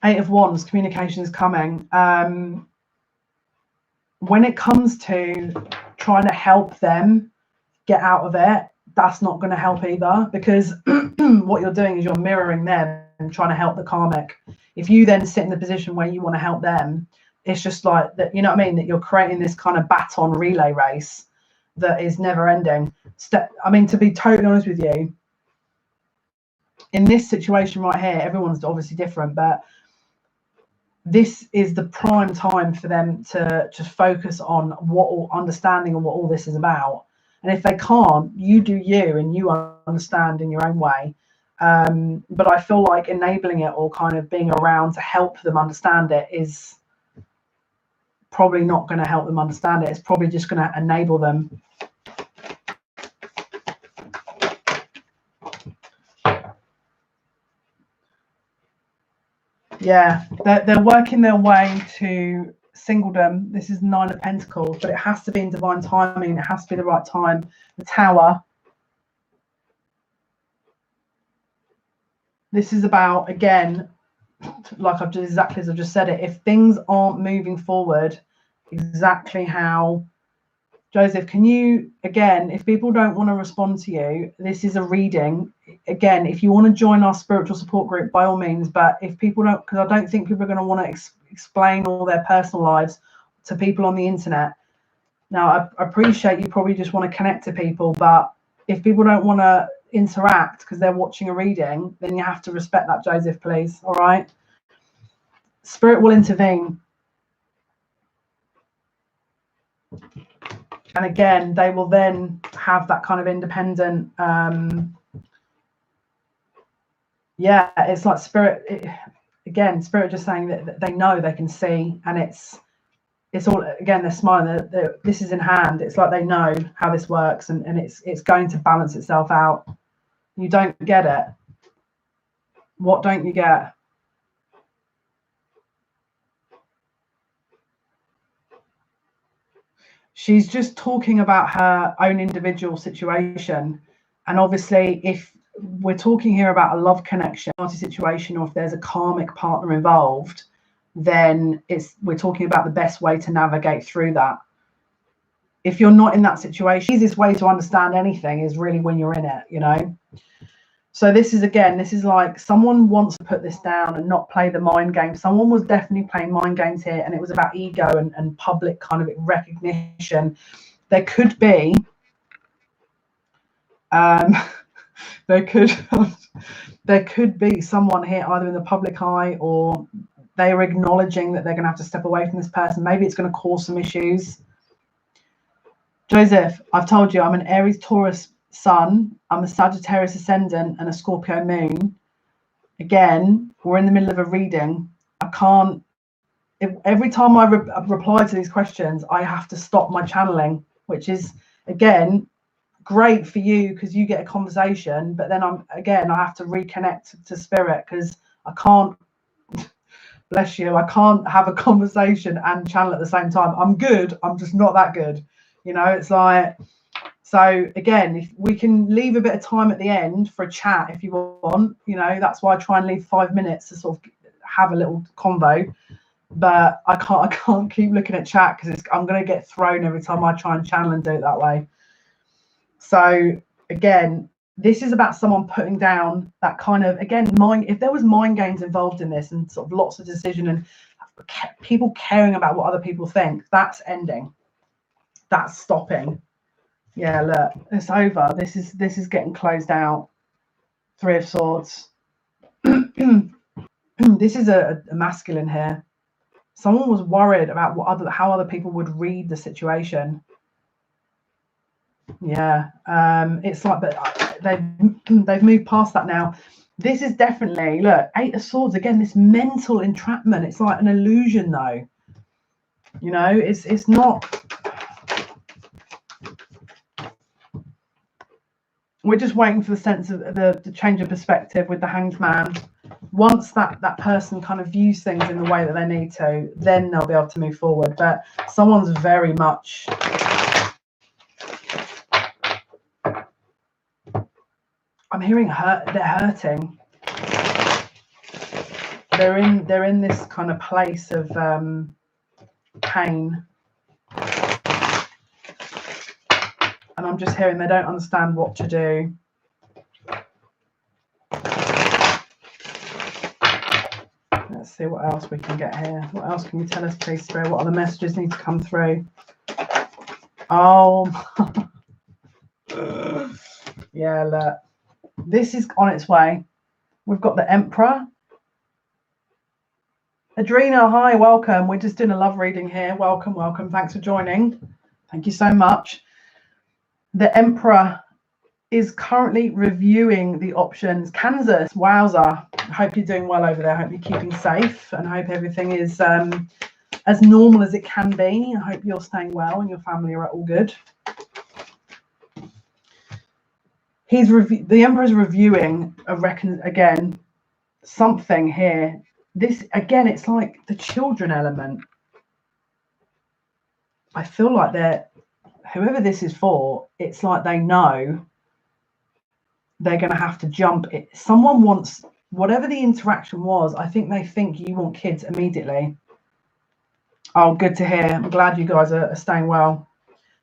Eight of Wands, communication is coming. When it comes to trying to help them get out of it, that's not going to help either, because what you're doing is you're mirroring them. trying to help the karmic. If you then sit in the position where you want to help them, it's just like that, you know what I mean, that you're creating this kind of baton relay race that is never ending. I mean, to be totally honest with you, in this situation right here, everyone's obviously different, but this is the prime time for them to just focus on understanding of what all this is about. And if they can't, you do you, and you understand in your own way. But I feel like enabling it or kind of being around to help them understand it is probably not going to help them understand it. It's probably just going to enable them. Yeah, they're working their way to singledom. This is 9 of Pentacles, but it has to be in divine timing. It has to be the right time. The Tower. This is about, again, like exactly as I've just said it, if things aren't moving forward exactly how, Joseph, can you, again, if people don't want to respond to you, this is a reading. Again, if you want to join our spiritual support group, by all means, but if people don't, because I don't think people are going to want to explain all their personal lives to people on the internet. Now, I appreciate you probably just want to connect to people, but if people don't want to interact because they're watching a reading, then you have to respect that, Joseph, please. All right. Spirit will intervene. And again, they will then have that kind of independent, yeah, it's like spirit, again, spirit just saying that they know, they can see, and it's all, again, they're smiling, this is in hand. It's like they know how this works, and it's going to balance itself out. You don't get it. What don't you get? She's just talking about her own individual situation. And obviously, if we're talking here about a love connection, situation, or if there's a karmic partner involved, then we're talking about the best way to navigate through that. If you're not in that situation, the easiest way to understand anything is really when you're in it, you know. So this is, again, this is like someone wants to put this down and not play the mind game. Someone was definitely playing mind games here, and it was about ego and public kind of recognition. There could be, there could be someone here either in the public eye, or they are acknowledging that they're going to have to step away from this person. Maybe it's going to cause some issues. Joseph, I've told you I'm an Aries Taurus sun, I'm a Sagittarius ascendant and a Scorpio moon. Again, we're in the middle of a reading. I can't, every time I reply to these questions, I have to stop my channeling, which is, again, great for you because you get a conversation, but then I have to reconnect to spirit because I can't, bless you, I can't have a conversation and channel at the same time. I'm good, I'm just not that good. You know, it's like, so again, if we can leave a bit of time at the end for a chat if you want, you know, that's why I try and leave 5 minutes to sort of have a little convo. But I can't keep looking at chat because I'm going to get thrown every time I try and channel and do it that way. So again, this is about someone putting down that kind of, again, if there was mind games involved in this and sort of lots of decision and people caring about what other people think, that's ending. That's stopping. Yeah, look, it's over. This is getting closed out. 3 of Swords. This is a masculine here. Someone was worried about how other people would read the situation. Yeah, it's like that they've moved past that now. This is definitely, look, 8 of Swords again. This mental entrapment. It's like an illusion, though. You know, it's not. We're just waiting for the sense of the change of perspective with the Hanged Man. Once that person kind of views things in the way that they need to, then they'll be able to move forward. But someone's very much, I'm hearing they're hurting. They're in this kind of place of pain. And I'm just hearing they don't understand what to do. Let's see what else we can get here. What else can you tell us, please, Spirit? What other messages need to come through? Oh, yeah, look. This is on its way. We've got the Emperor. Adrena, hi, welcome. We're just doing a love reading here. Welcome, welcome. Thanks for joining. Thank you so much. The Emperor is currently reviewing the options. Kansas, wowza. I hope you're doing well over there. I hope you're keeping safe and I hope everything is as normal as it can be. I hope you're staying well and your family are all good. The Emperor's reviewing, I reckon, again, something here. This, again, it's like the children element. I feel like whoever this is for, it's like they know they're going to have to jump it. Someone wants, whatever the interaction was, I think they think you want kids immediately. Oh, good to hear. I'm glad you guys are staying well.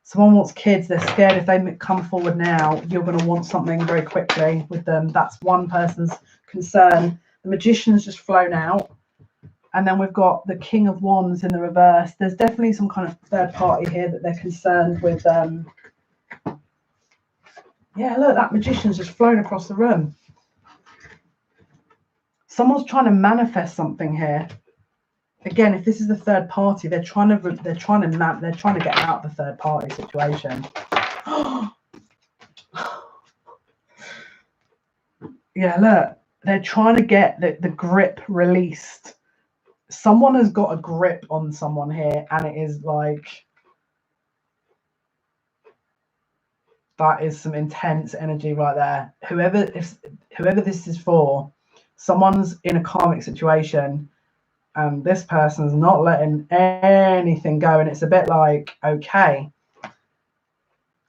Someone wants kids. They're scared if they come forward now, you're going to want something very quickly with them. That's one person's concern. The Magician's just flown out. And then we've got the King of Wands in the reverse. There's definitely some kind of third party here that they're concerned with. Yeah, look, that Magician's just flown across the room. Someone's trying to manifest something here. Again, if this is the third party, they're trying to get out the third party situation. Yeah, look, they're trying to get the grip released. Someone has got a grip on someone here, and it is like, that is some intense energy right there. Whoever this is for, someone's in a karmic situation and this person's not letting anything go, and it's a bit like, okay,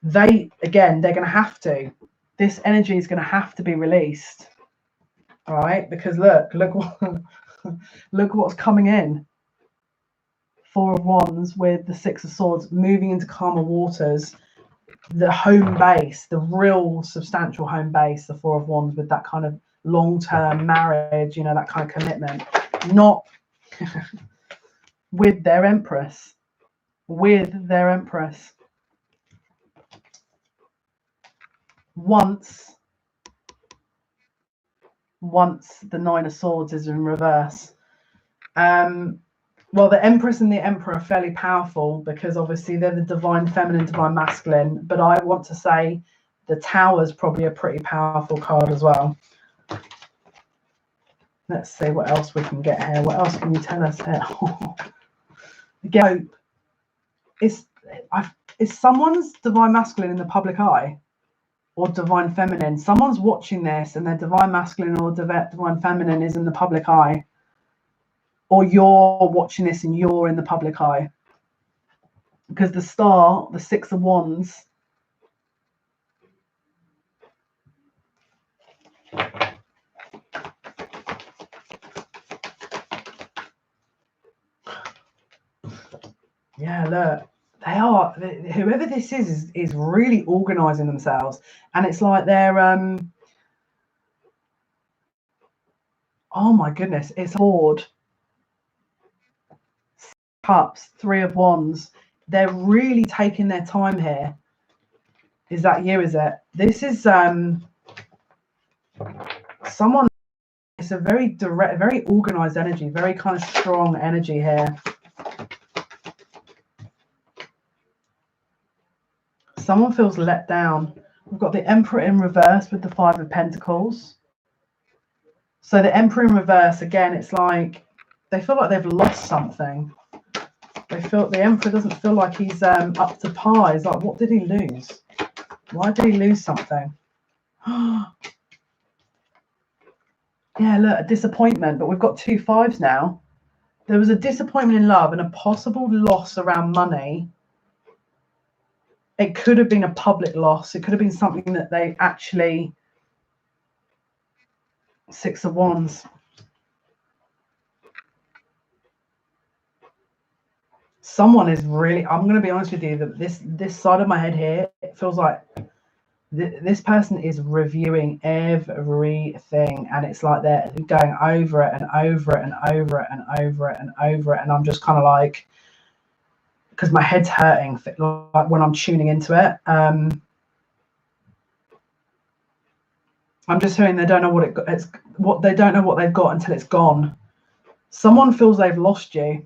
they're going to have to, this energy is going to have to be released, all right? Because look what's coming in. Four of Wands with the Six of Swords, moving into calmer waters. The home base, the real substantial home base, the Four of Wands with that kind of long-term marriage, you know, that kind of commitment. Not with their Empress. With their Empress. Once the Nine of Swords is in reverse. Well, the Empress and the Emperor are fairly powerful because obviously they're the divine feminine, divine masculine. But I want to say the Tower is probably a pretty powerful card as well. Let's see what else we can get here. What else can you tell us here? Again, is someone's divine masculine in the public eye or divine feminine? Someone's watching this and their divine masculine or divine feminine is in the public eye. Or you're watching this and you're in the public eye. Because the Star, the Six of Wands, yeah, look, whoever this is really organizing themselves. And it's like they're, oh my goodness, it's a board. Cups, Three of Wands. They're really taking their time here. Is that you? Is it? This is someone. It's a very direct, very organized energy, very kind of strong energy here. Someone feels let down. We've got the Emperor in reverse with the Five of Pentacles. So the Emperor in reverse, again, it's like they feel like they've lost something. They feel the Emperor doesn't feel like he's up to par. He's like, what did he lose? Why did he lose something? Yeah, look, a disappointment. But we've got 2 5s now. There was a disappointment in love and a possible loss around money. It could have been a public loss. It could have been something that they actually... Six of Wands. Someone is really, I'm going to be honest with you, that this side of my head here, it feels like This person is reviewing everything, and it's like they're going over it and over it and over it and over it and over it, and I'm just kind of like, because my head's hurting like when I'm tuning into it. I'm just hearing they don't know they don't know what they've got until it's gone. Someone feels they've lost you.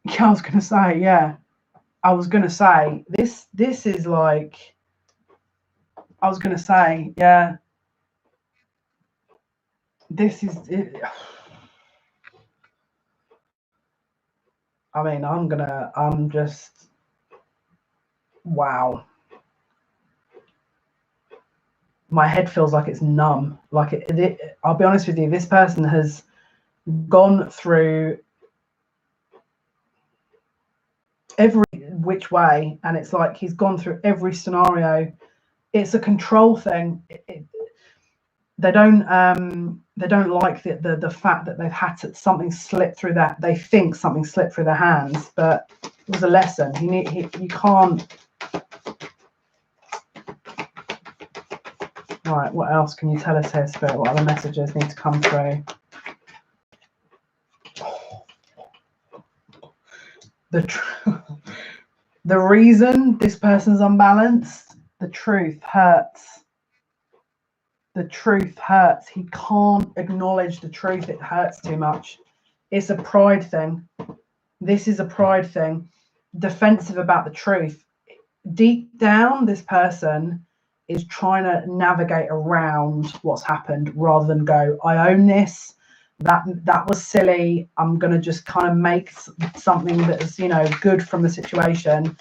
Yeah, I was gonna say, yeah. I was gonna say this is like, I was gonna say, yeah. This is it. I mean, I'm just, wow. My head feels like it's numb. Like I'll be honest with you, this person has gone through every which way, and it's like he's gone through every scenario. It's a control thing. They don't like the fact that they've had something slip through that. They think something slipped through their hands, but it was a lesson. You can't. Right, what else can you tell us here, Spirit? What other messages need to come through? The reason this person's unbalanced, the truth hurts. The truth hurts. He can't acknowledge the truth. It hurts too much. It's a pride thing. This is a pride thing. Defensive about the truth. Deep down, this person is trying to navigate around what's happened rather than go, I own this. That was silly. I'm going to just kind of make something that is, good from the situation.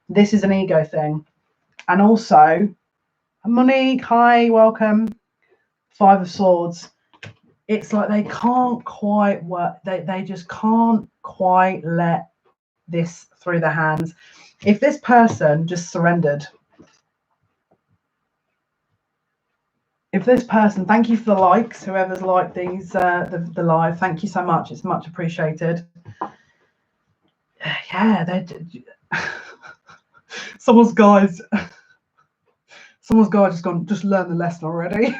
This is an ego thing. And also, Monique, hi, welcome. 5 of Swords. It's like they can't quite work. They just can't quite let this through their hands. If this person just surrendered, thank you for the likes, whoever's liked these the live, thank you so much, it's much appreciated. Yeah, someone's guy just gone, just learn the lesson already.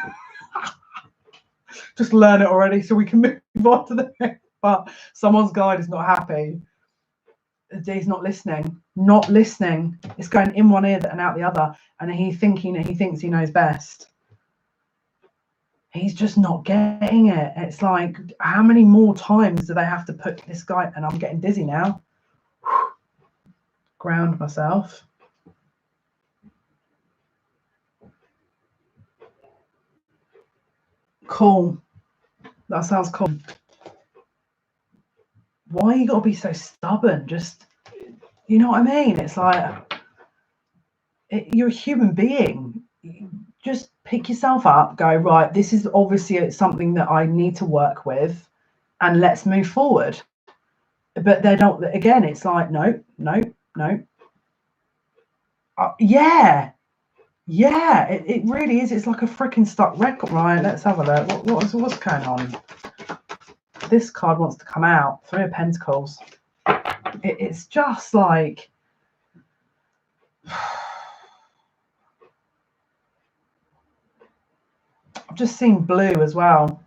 Just learn it already so we can move on to the next. But someone's guide is not happy. He's not listening. It's going in one ear and out the other, and he thinks he knows best. He's just not getting it. It's like, how many more times do they have to put this guy? And I'm getting dizzy now. Ground myself. Cool. That sounds cool. Why you got to be so stubborn? Just, you know what I mean? It's like, you're a human being. Just pick yourself up, go, right, this is obviously something that I need to work with, and let's move forward. But they don't, again, it's like, no. Yeah, it really is. It's like a freaking stuck record. Right, let's have a look. What's going on? This card wants to come out. 3 of Pentacles. It's just like, I've just seen blue as well.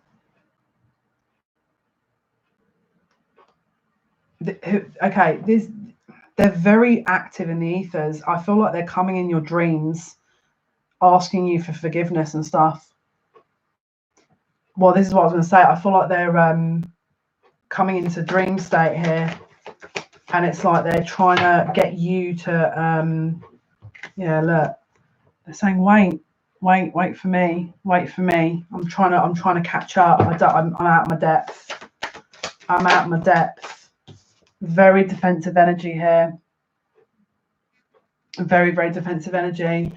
Okay, they're very active in the ethers. I feel like they're coming in your dreams, asking you for forgiveness and stuff. Well, this is what I was going to say. I feel like they're coming into dream state here, and it's like they're trying to get you to yeah, look, they're saying wait for me, I'm trying to catch up. I'm out of my depth. Very defensive energy here. Very, very defensive energy.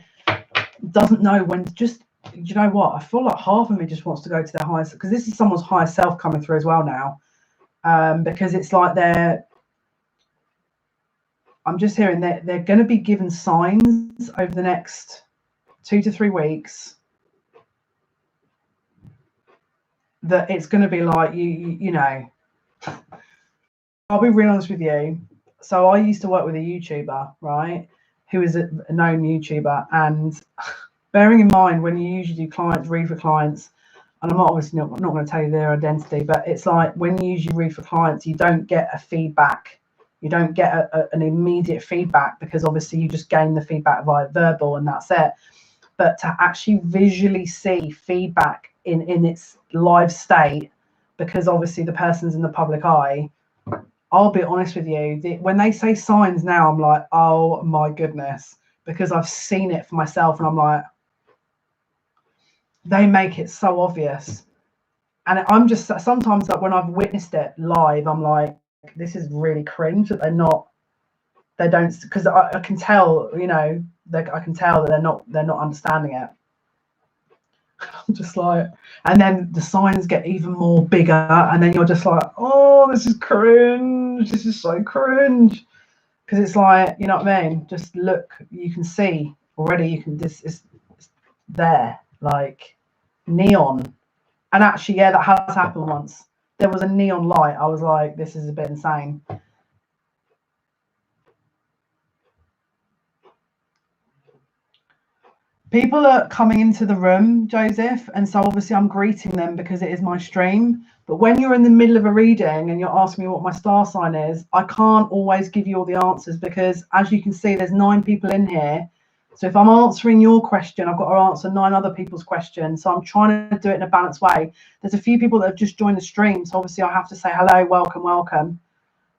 Doesn't know when. Just, you know what, I feel like half of me just wants to go to their highest, because this is someone's higher self coming through as well now. Because it's like I'm just hearing that they're going to be given signs over the next 2 to 3 weeks that it's going to be like, you know, I'll be real honest with you. So I used to work with a YouTuber, right, who is a known YouTuber, and bearing in mind when you usually do clients, read for clients, and I'm obviously not going to tell you their identity, but it's like when you usually read for clients, you don't get a feedback. You don't get an immediate feedback, because obviously you just gain the feedback via verbal and that's it. But to actually visually see feedback in its live state, because obviously the person's in the public eye, I'll be honest with you, when they say signs now, I'm like, oh my goodness, because I've seen it for myself, and I'm like, they make it so obvious. And I'm just, sometimes like when I've witnessed it live, I'm like, this is really cringe that they don't, because I can tell, you know, I can tell that they're not understanding it. I'm just like, and then the signs get even more bigger, and then you're just like, oh, this is cringe. This is so cringe. Because it's like, you know what I mean? Just look, you can see already, you can, this is there, like neon. And actually, yeah, that has happened once. There was a neon light. I was like, this is a bit insane. People are coming into the room, Joseph, and so obviously I'm greeting them because it is my stream. But when you're in the middle of a reading and you're asking me what my star sign is, I can't always give you all the answers, because as you can see, there's 9 people in here. So if I'm answering your question, I've got to answer 9 other people's questions. So I'm trying to do it in a balanced way. There's a few people that have just joined the stream, so obviously I have to say hello, welcome, welcome.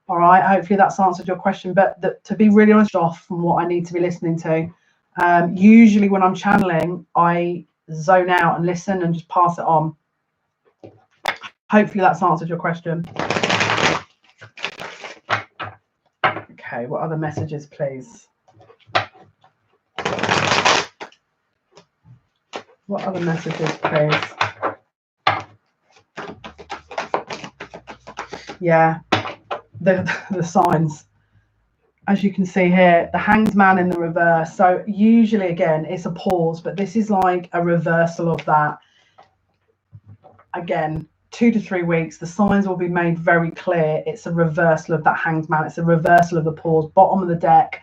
All right, hopefully that's answered your question. But to be really honest, off from what I need to be listening to, usually when I'm channeling, I zone out and listen and just pass it on. Hopefully that's answered your question. Okay, what other messages, please? What other messages, please? Yeah, the signs. As you can see here, the Hanged Man in the reverse. So usually, again, it's a pause, but this is like a reversal of that. Again, 2 to 3 weeks, the signs will be made very clear. It's a reversal of that Hanged Man. It's a reversal of the pause. Bottom of the deck,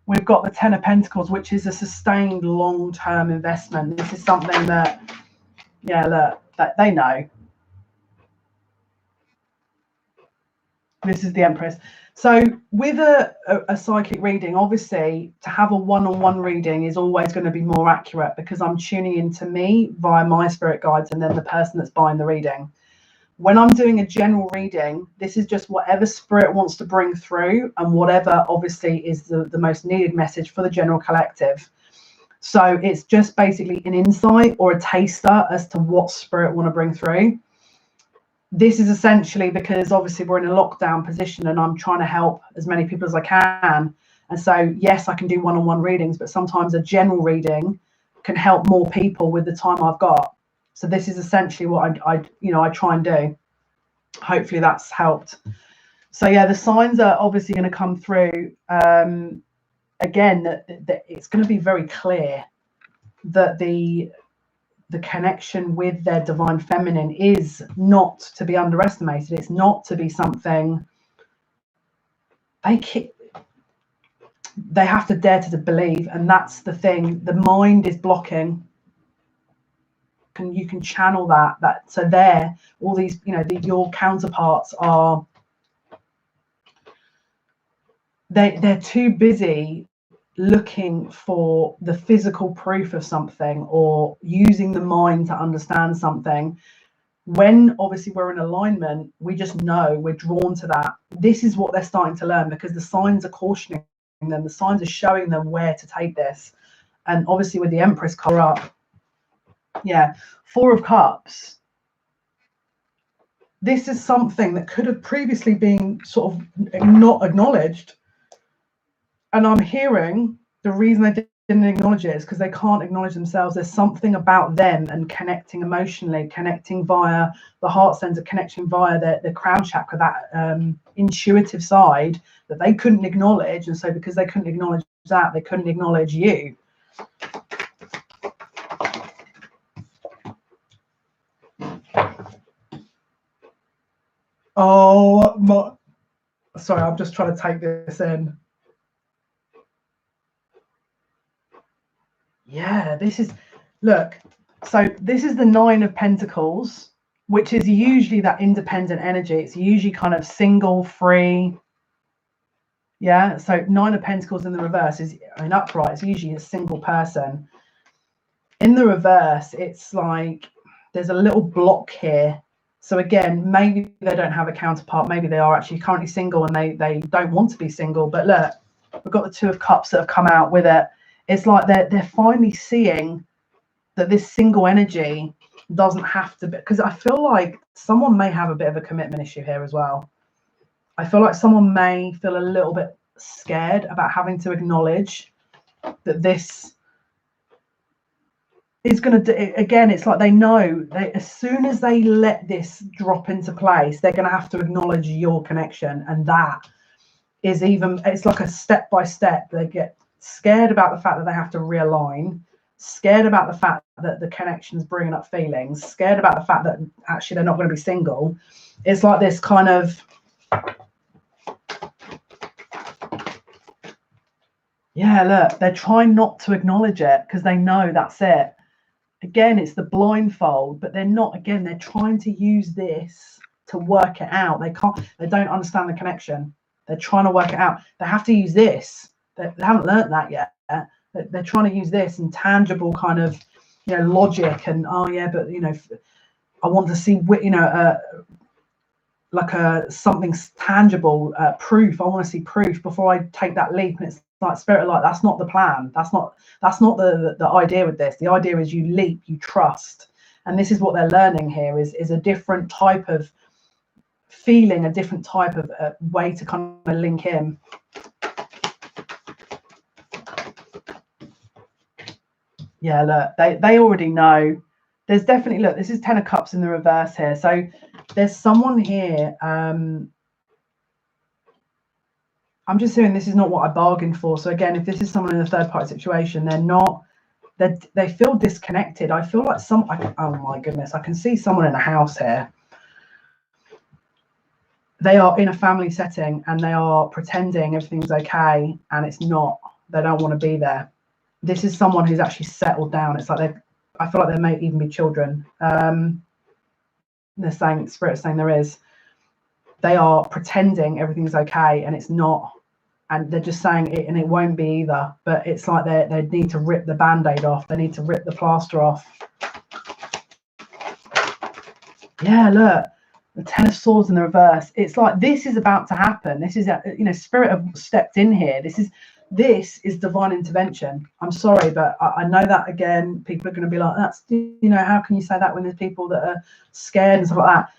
we've got the 10 of Pentacles, which is a sustained long-term investment. This is something that, yeah, look, that they know. This is the Empress. So with a psychic reading, obviously, to have a one-on-one reading is always going to be more accurate, because I'm tuning into me via my spirit guides and then the person that's buying the reading. When I'm doing a general reading, this is just whatever spirit wants to bring through, and whatever obviously is the most needed message for the general collective. So it's just basically an insight or a taster as to what spirit want to bring through. This is essentially because obviously we're in a lockdown position and I'm trying to help as many people as I can. And so, yes, I can do one-on-one readings, but sometimes a general reading can help more people with the time I've got. So this is essentially what I try and do. Hopefully that's helped. So yeah, the signs are obviously going to come through. Again, that it's going to be very clear that the connection with their divine feminine is not to be underestimated. It's not to be something they have to dare to believe. And that's the thing. The mind is blocking. And you can channel that. So there, all these, your counterparts are, they're too busy looking for the physical proof of something or using the mind to understand something. When obviously we're in alignment, we just know, we're drawn to that. This is what they're starting to learn, because the signs are cautioning them, the signs are showing them where to take this. And obviously with the Empress color up, yeah, 4 of Cups, this is something that could have previously been sort of not acknowledged. And I'm hearing the reason they didn't acknowledge it is because they can't acknowledge themselves. There's something about them and connecting emotionally, connecting via the heart center, connecting via the crown chakra, that intuitive side that they couldn't acknowledge. And so because they couldn't acknowledge that, they couldn't acknowledge you. Oh my, sorry, I'm just trying to take this in. Yeah, this is, look, so this is the 9 of Pentacles, which is usually that independent energy. It's usually kind of single, free. Yeah, so 9 of Pentacles in the reverse is, I mean, upright, it's usually a single person. In the reverse, it's like there's a little block here. So again, maybe they don't have a counterpart. Maybe they are actually currently single and they don't want to be single. But look, we've got the 2 of Cups that have come out with it. It's like they're finally seeing that this single energy doesn't have to be, because I feel like someone may have a bit of a commitment issue here as well. I feel like someone may feel a little bit scared about having to acknowledge that this is going to, again, it's like they know as soon as they let this drop into place, they're going to have to acknowledge your connection. And that is even, it's like a step by step. They get scared about the fact that they have to realign, scared about the fact that the connection is bringing up feelings, scared about the fact that actually they're not going to be single. It's like this kind of, yeah, look, they're trying not to acknowledge it because they know that's it. Again, it's the blindfold, but they're not, again, they're trying to use this to work it out. They don't understand the connection. They're trying to work it out. They have to use this. They haven't learned that yet. They're trying to use this in tangible kind of, logic and, oh yeah, but, I want to see, like something tangible, proof. I want to see proof before I take that leap. And it's like spirit, like that's not the plan. That's not the idea with this. The idea is you leap, you trust, and this is what they're learning here is a different type of feeling, a different type of way to kind of link in. Yeah, look, they already know. There's definitely, look, this is 10 of Cups in the reverse here. So there's someone here. I'm just saying this is not what I bargained for. So again, if this is someone in a third party situation, they feel disconnected. I feel like oh my goodness, I can see someone in a house here. They are in a family setting and they are pretending everything's okay and it's not. They don't want to be there. This is someone who's actually settled down. It's like I feel like there may even be children. They're saying, Spirit's saying there is. They are pretending everything's okay and it's not, and they're just saying it and it won't be either. But it's like they need to rip the band-aid off. They need to rip the plaster off. Yeah, look, the 10 of Swords in the reverse. It's like this is about to happen. This is, Spirit have stepped in here. This is divine intervention. I'm sorry, but I know that, again, people are going to be like, that's, how can you say that when there's people that are scared and stuff like that?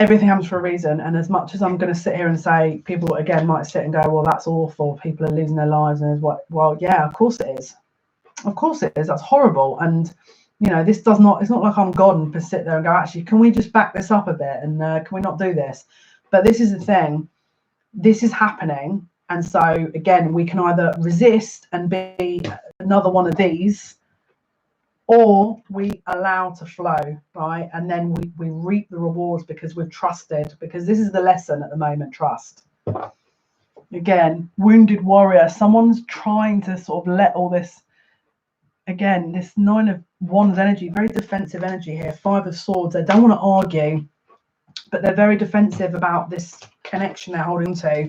Everything happens for a reason. And as much as I'm going to sit here and say, people again might sit and go, well, that's awful, people are losing their lives, and well, yeah, of course it is. Of course it is. That's horrible. And this it's not like I'm God and sit there and go, actually, can we just back this up a bit, and can we not do this? But this is the thing, this is happening. And so again, we can either resist and be another one of these, or we allow to flow, right? And then we reap the rewards because we've trusted, because this is the lesson at the moment, trust. Again, wounded warrior, someone's trying to sort of let all this, again, this 9 of Wands energy, very defensive energy here, 5 of Swords. They don't want to argue, but they're very defensive about this connection they're holding to.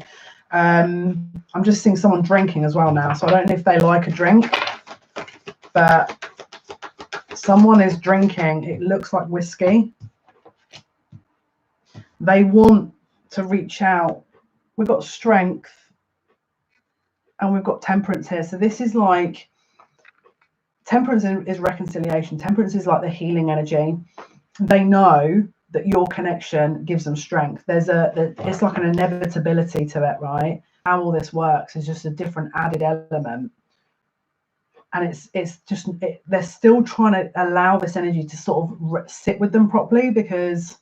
I'm just seeing someone drinking as well now, so I don't know if they like a drink, but someone is drinking. It looks like whiskey. They want to reach out. We've got Strength and we've got Temperance here. So this is like, Temperance is reconciliation. Temperance is like the healing energy. They know that your connection gives them strength. It's like an inevitability to it, right? How all this works is just a different added element. And it's just, they're still trying to allow this energy to sort of sit with them properly, because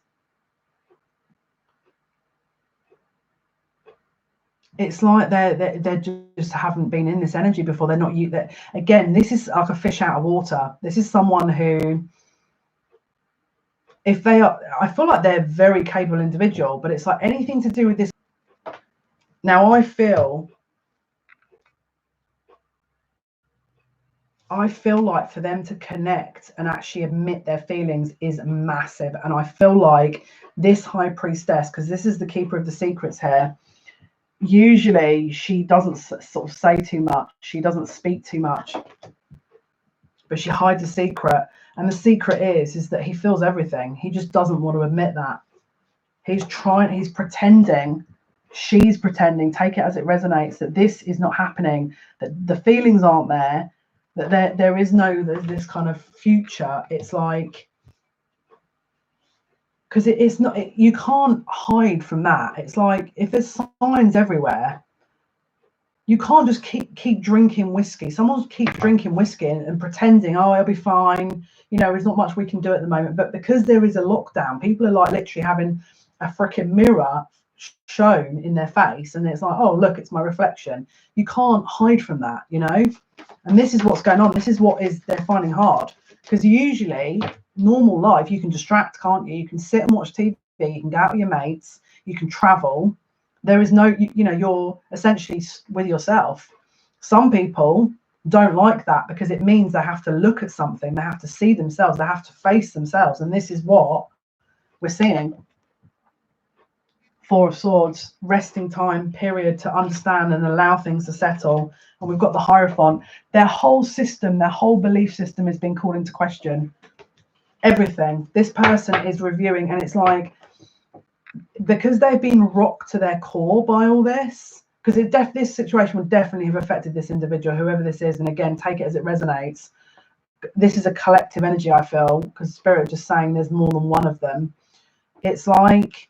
it's like they just haven't been in this energy before. They're not used. Again, this is like a fish out of water. This is someone who, if they are, I feel like they're a very capable individual, but it's like anything to do with this. Now I feel I feel like for them to connect and actually admit their feelings is massive. And I feel like this high priestess, because this is the keeper of the secrets here, usually she doesn't sort of say too much. She doesn't speak too much, but she hides a secret. And the secret is that he feels everything. He just doesn't want to admit that. He's pretending, she's pretending, take it as it resonates, that this is not happening, that the feelings aren't there, that there is no this kind of future. It's like, because it's not, you can't hide from that. It's like, if there's signs everywhere, you can't just keep drinking whiskey. Someone keeps drinking whiskey and pretending, oh, I'll be fine. You know, there's not much we can do at the moment. But because there is a lockdown, people are like literally having a freaking mirror shown in their face, and it's like, oh, look, it's my reflection. You can't hide from that, you know. And this is what's going on. This is what they're finding hard, because usually normal life you can distract, can't you? You can sit and watch TV, you can go out with your mates, you can travel. There is no, you know, you're essentially with yourself. Some people don't like that because it means they have to look at something, they have to see themselves, they have to face themselves. And this is what we're seeing. Four of Swords, resting time period to understand and allow things to settle. And we've got the Hierophant. Their whole system, their whole belief system is being called into question. Everything. This person is reviewing, and it's like, because they've been rocked to their core by all this, because this situation would definitely have affected this individual, whoever this is. And again, take it as it resonates. This is a collective energy, I feel, because Spirit just saying there's more than one of them. It's like,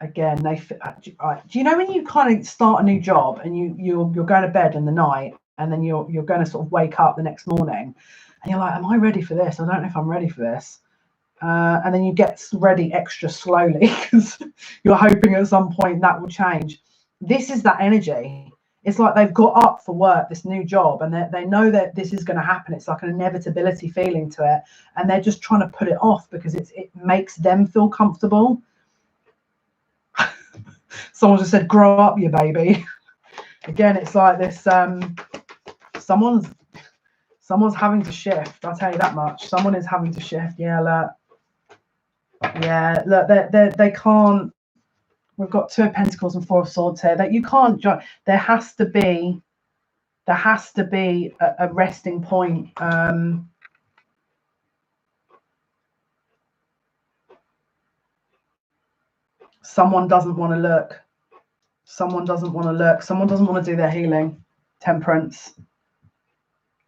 again, do you know when you kind of start a new job and you're going to bed in the night, and then you're going to sort of wake up the next morning and you're like, am I ready for this? I don't know if I'm ready for this. And then you get ready extra slowly because you're hoping at some point that will change. This is that energy. It's like they've got up for work, this new job, and they know that this is going to happen. It's like an inevitability feeling to it, and they're just trying to put it off because it makes them feel comfortable. Someone just said, grow up, you baby. Again, it's like this, someone's having to shift. I'll tell you that much. Someone is having to shift. Yeah, look. Yeah, look, they can't. We've got Two of Pentacles and Four of Swords here. That you can't join. There has to be a resting point. Someone doesn't want to look. Someone doesn't want to look. Someone doesn't want to do their healing. Temperance.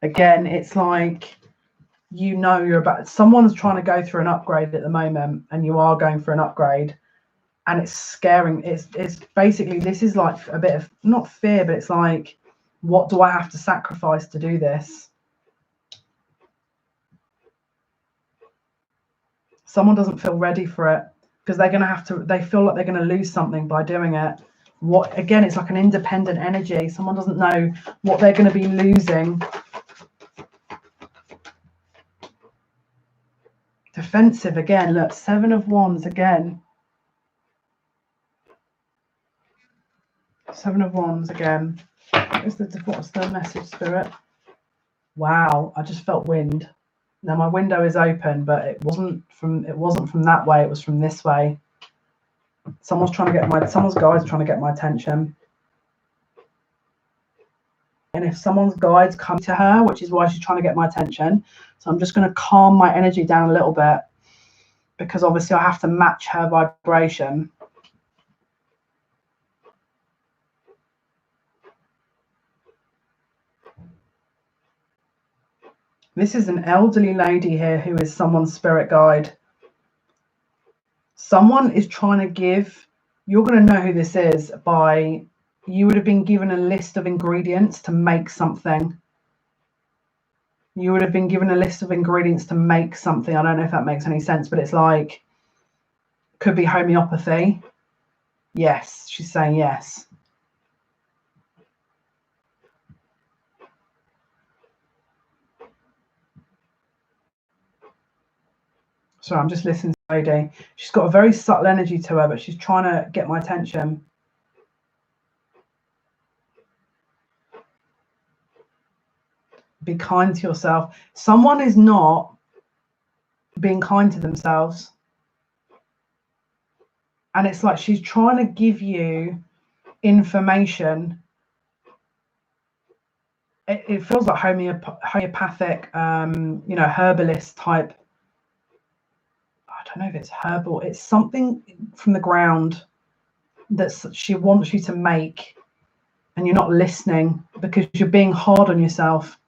Again, it's like, you know, you're about, someone's trying to go through an upgrade at the moment, and you are going for an upgrade, and it's scaring. It's basically, this is like a bit of, not fear, but it's like, what do I have to sacrifice to do this? Someone doesn't feel ready for it because they're going to have to, they feel like they're going to lose something by doing it. What, again, it's like an independent energy. Someone doesn't know what they're going to be losing. Defensive again. Look, Seven of Wands again. Seven of Wands again. What's the message, Spirit? Wow, I just felt wind. Now my window is open, but it wasn't from that way. It was from this way. Someone's guide's trying to get my attention. And if someone's guide's come to her, which is why she's trying to get my attention, so I'm just going to calm my energy down a little bit, because obviously I have to match her vibration. This is an elderly lady here who is someone's spirit guide. Someone is trying to give, you're going to know who this is by, you would have been given a list of ingredients to make something. You would have been given a list of ingredients to make something. I don't know if that makes any sense, but it's like, could be homeopathy. Yes, she's saying yes. Sorry, I'm just listening to the lady. She's got a very subtle energy to her, but she's trying to get my attention. Be kind to yourself. Someone is not being kind to themselves. And it's like she's trying to give you information. It feels like homeopathic, you know, herbalist type. I don't know if it's herbal. It's something from the ground that she wants you to make, and you're not listening because you're being hard on yourself.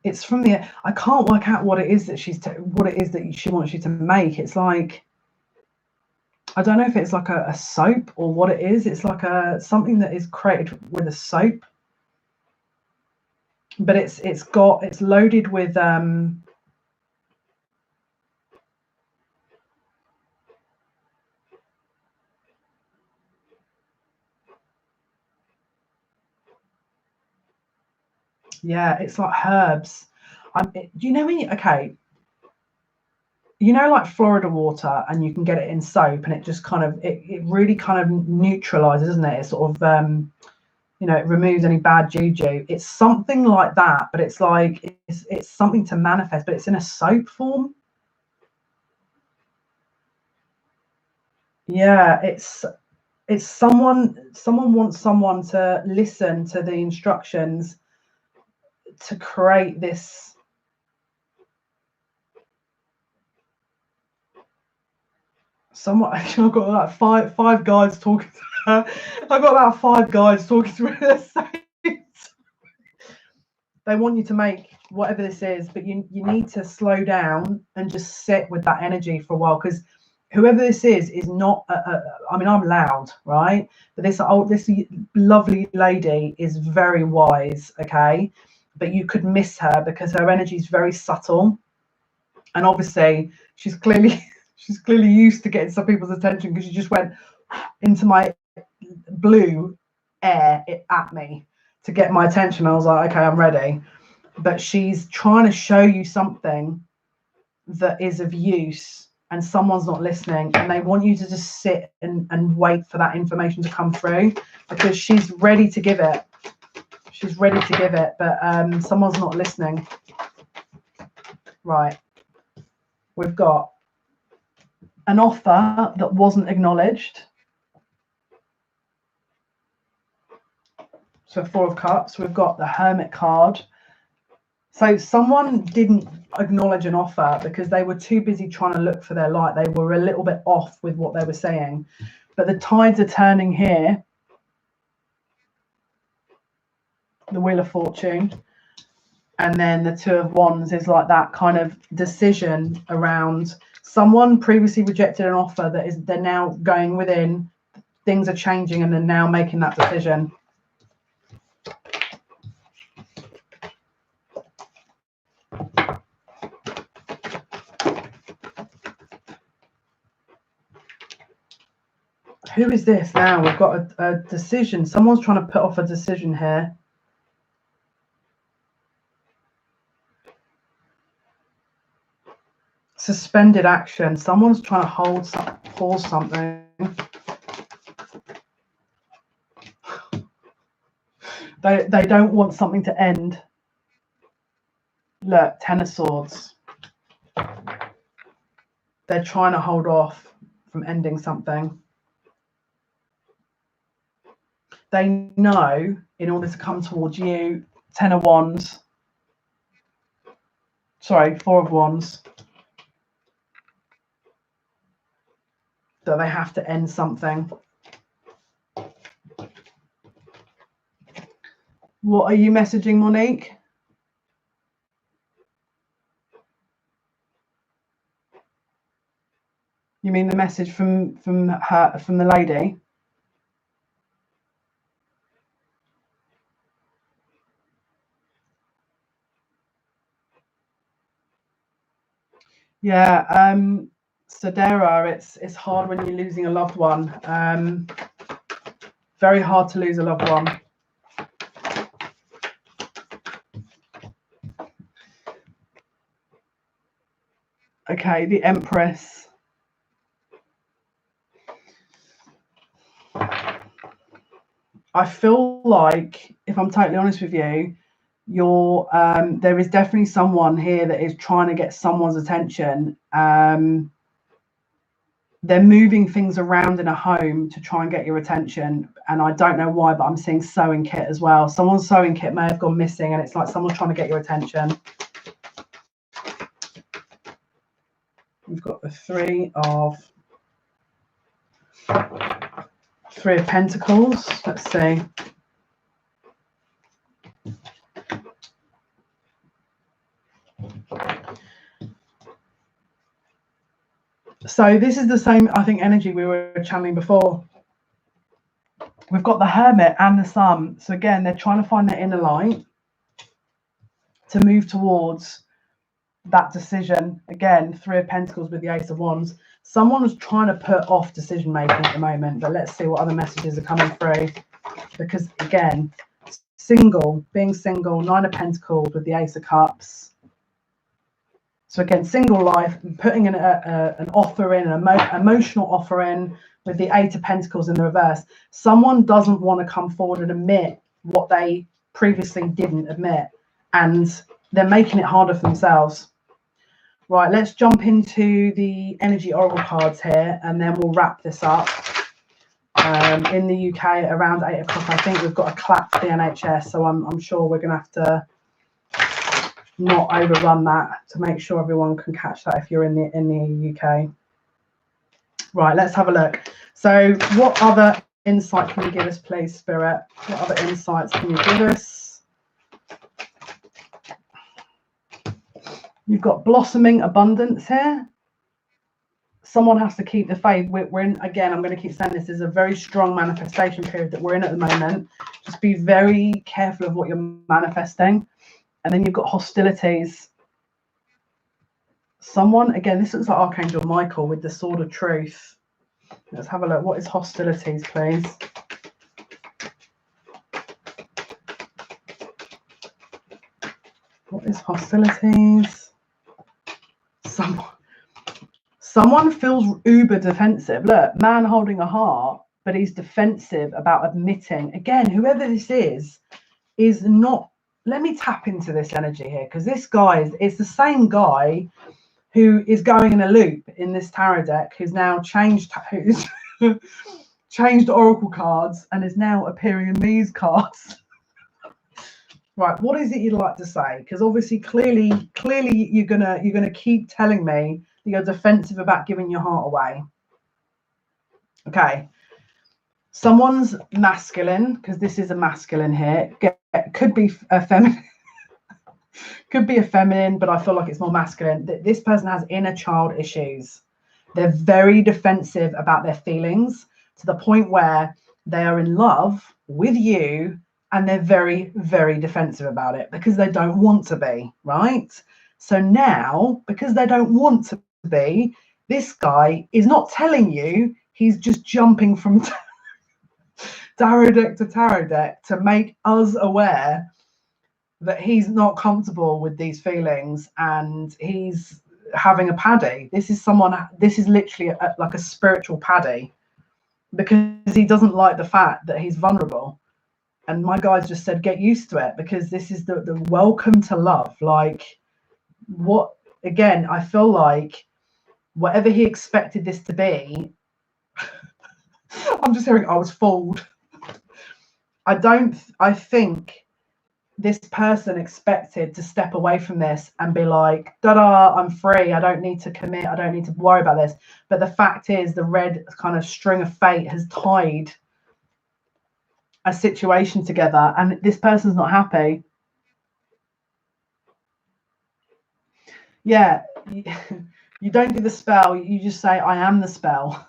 It's from the. I can't work out what it is that she wants you to make. It's like, I don't know if it's like a soap or what it is. It's like something that is created with a soap, but it's loaded with yeah, it's like herbs. Do you know when okay, you know, like Florida water, and you can get it in soap, and it just kind of it really kind of neutralizes, doesn't it? It sort of you know, it removes any bad juju. It's something like that, but it's like it's something to manifest, but it's in a soap form. Yeah, it's someone wants someone to listen to the instructions to create this. Someone, actually, I've got like five guys talking to her. I've got about 5 guys talking through this. They want you to make whatever this is, but you need to slow down and just sit with that energy for a while, because whoever this is not I mean, I'm loud, right? But this lovely lady is very wise, okay? But you could miss her because her energy is very subtle, and obviously she's clearly used to getting some people's attention, because she just went into my blue air at me to get my attention. I was like, okay, I'm ready. But she's trying to show you something that is of use, and someone's not listening, and they want you to just sit and wait for that information to come through, because she's ready to give it. She's ready to give it, but someone's not listening. Right. We've got an offer that wasn't acknowledged. So 4 of Cups. We've got the Hermit card. So someone didn't acknowledge an offer because they were too busy trying to look for their light. They were a little bit off with what they were saying. But the tides are turning here. The Wheel of Fortune. And then the 2 of Wands is like that kind of decision around someone previously rejected an offer they're now going within. Things are changing, and they're now making that decision. Who is this now? We've got a decision. Someone's trying to put off a decision here. Suspended action. Someone's trying to pause something. They don't want something to end. Look, 10 of Swords. They're trying to hold off from ending something. They know in order to come towards you, 10 of Wands. Sorry, 4 of Wands. That they have to end something. What are you messaging, Monique? You mean the message from the lady? Yeah, Sadera, it's hard when you're losing a loved one. Very hard to lose a loved one. Okay, the Empress. I feel like, if I'm totally honest with you, there is definitely someone here that is trying to get someone's attention. They're moving things around in a home to try and get your attention, and I don't know why, but I'm seeing sewing kit as well. Someone's sewing kit may have gone missing, and it's like someone's trying to get your attention. We've got the Three of Pentacles. Let's see. So this is the same, I think, energy we were channeling before. We've got the Hermit and the Sun. So again, they're trying to find their inner light to move towards that decision. Again, Three of Pentacles with the Ace of Wands. Someone is trying to put off decision making at the moment, but let's see what other messages are coming through. Because again, being single, Nine of Pentacles with the Ace of Cups. So again, single life, putting in an offer in, an emotional offer in with the Eight of Pentacles in the reverse. Someone doesn't want to come forward and admit what they previously didn't admit, and they're making it harder for themselves. Right, let's jump into the energy oracle cards here, and then we'll wrap this up. In the UK, around 8 o'clock, I think we've got a clap for the NHS, so I'm sure we're going to have to not overrun that to make sure everyone can catch that if you're in the UK. Right, let's have a look. So what other insight can you give us, please, Spirit? What other insights can you give us? You've got blossoming abundance here. Someone has to keep the faith. We're in, again, I'm going to keep saying this is a very strong manifestation period that we're in at the moment. Just be very careful of what you're manifesting. And then you've got hostilities. Someone, again, this looks like Archangel Michael with the Sword of Truth. Let's have a look. What is hostilities, please? What is hostilities? Someone feels uber defensive. Look, man holding a heart, but he's defensive about admitting. Again, whoever this is not. Let me tap into this energy here, because this guy is the same guy who is going in a loop in this tarot deck, who's now changed oracle cards and is now appearing in these cards. Right, what is it you'd like to say? Because obviously, clearly, you're gonna keep telling me that you're defensive about giving your heart away. Okay, someone's masculine, because this is a masculine here. Could be a feminine. Could be a feminine, but I feel like it's more masculine. This person has inner child issues. They're very defensive about their feelings to the point where they are in love with you and they're very, very defensive about it because they don't want to be, right? So now, because they don't want to be, this guy is not telling you, he's just jumping from tarot deck to tarot deck to make us aware that he's not comfortable with these feelings and he's having a paddy. This is literally like a spiritual paddy, because he doesn't like the fact that he's vulnerable. And my guys just said, get used to it, because this is the welcome to love. Like, what, again, I feel like whatever he expected this to be, I'm just hearing, I was fooled. I think this person expected to step away from this and be like, da-da, I'm free. I don't need to commit. I don't need to worry about this. But the fact is, the red kind of string of fate has tied a situation together, and this person's not happy. Yeah, you don't do the spell. You just say, I am the spell.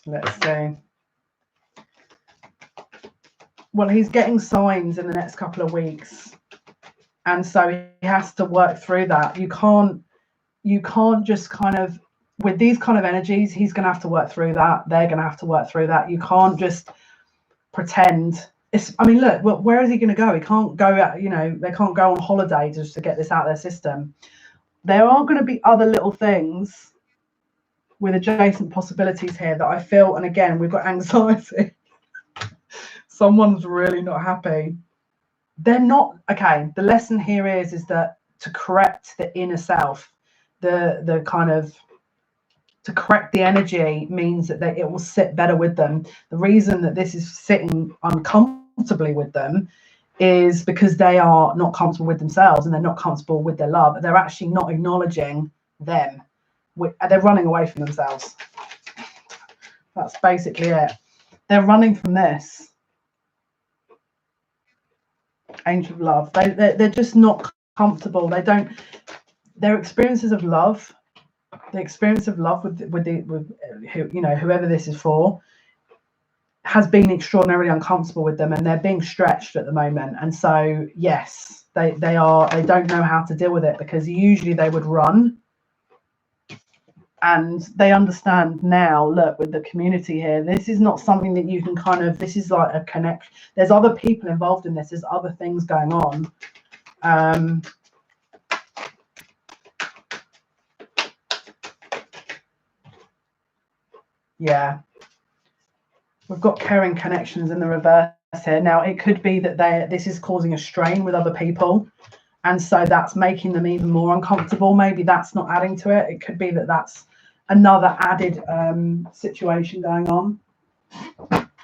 Let's see. Well, he's getting signs in the next couple of weeks, and so he has to work through that. You can't just kind of, with these kind of energies, he's going to have to work through that. They're going to have to work through that. You can't just pretend. I mean, look, where is he going to go? He can't go out, they can't go on holiday just to get this out of their system. there are going to be other little things with adjacent possibilities here that I feel, and again, we've got anxiety. Someone's really not happy. They're not, okay, the lesson here is that to correct the inner self, the kind of, to correct the energy means that it will sit better with them. The reason that this is sitting uncomfortably with them is because they are not comfortable with themselves and they're not comfortable with their love. They're actually not acknowledging them. They're running away from themselves. That's basically it. They're running from this. Angel of love. They're just not comfortable. They don't. Their experiences of love, the experience of love with you know, whoever this is for, has been extraordinarily uncomfortable with them, and they're being stretched at the moment. And so yes, they don't know how to deal with it, because usually they would run. And they understand now, look, with the community here, this is not something that you can kind of, this is like a connection. There's other people involved in this. There's other things going on. Yeah. We've got caring connections in the reverse here. Now, it could be that this is causing a strain with other people. And so that's making them even more uncomfortable. Maybe that's not adding to it. It could be that that's another added situation going on.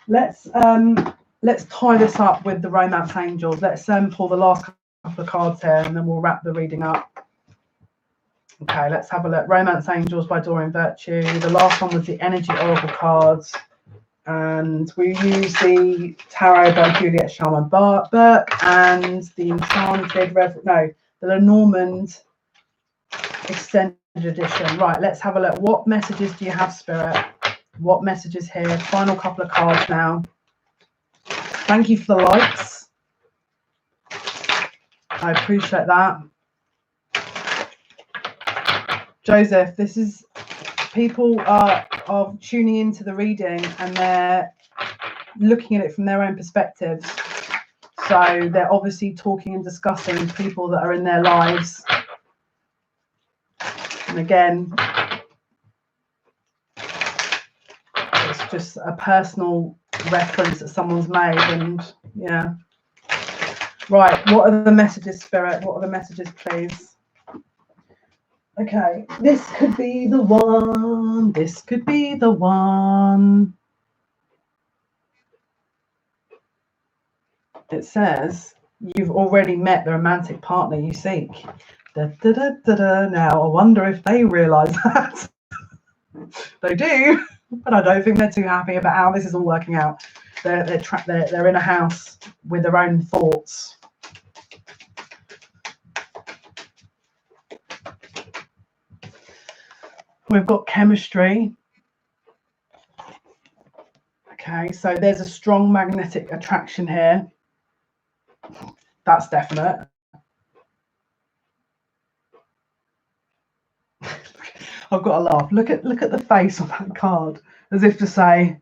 Let's tie this up with the romance angels. Let's pull the last couple of cards here, and then we'll wrap the reading up. Okay, let's have a look. Romance Angels by Doreen Virtue. The last one was the Energy Oracle cards. And we use the Tarot by Juliet Sharman Burke and the Enchanted the Lenormand Extended Edition. Right, let's have a look. What messages do you have, Spirit? What messages here? Final couple of cards now. Thank you for the likes. I appreciate that. Joseph, this is, people are tuning into the reading and they're looking at it from their own perspectives. So they're obviously talking and discussing people that are in their lives. And again, it's just a personal reference that someone's made, and yeah. Right, what are the messages, Spirit? What are the messages, please? Okay, this could be the one. This could be the one. It says you've already met the romantic partner you seek. Da, da, da, da, da. Now, I wonder if they realise that. They do, but I don't think they're too happy about how this is all working out. They're in a house with their own thoughts. We've got chemistry. Okay, so there's a strong magnetic attraction here. That's definite. I've got to laugh. Look at the face on that card, as if to say,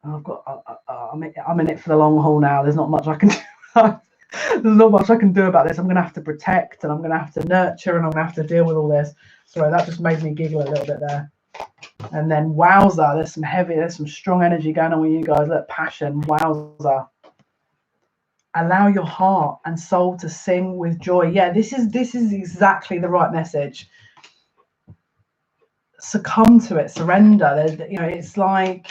I'm in it for the long haul now. There's not much I can do. There's not much I can do about this. I'm going to have to protect, and I'm going to have to nurture, and I'm going to have to deal with all this. Sorry, that just made me giggle a little bit there. And then wowza, there's some strong energy going on with you guys. Look, passion, wowza. Allow your heart and soul to sing with joy. Yeah, this is exactly the right message. Succumb to it, surrender. You know, it's like,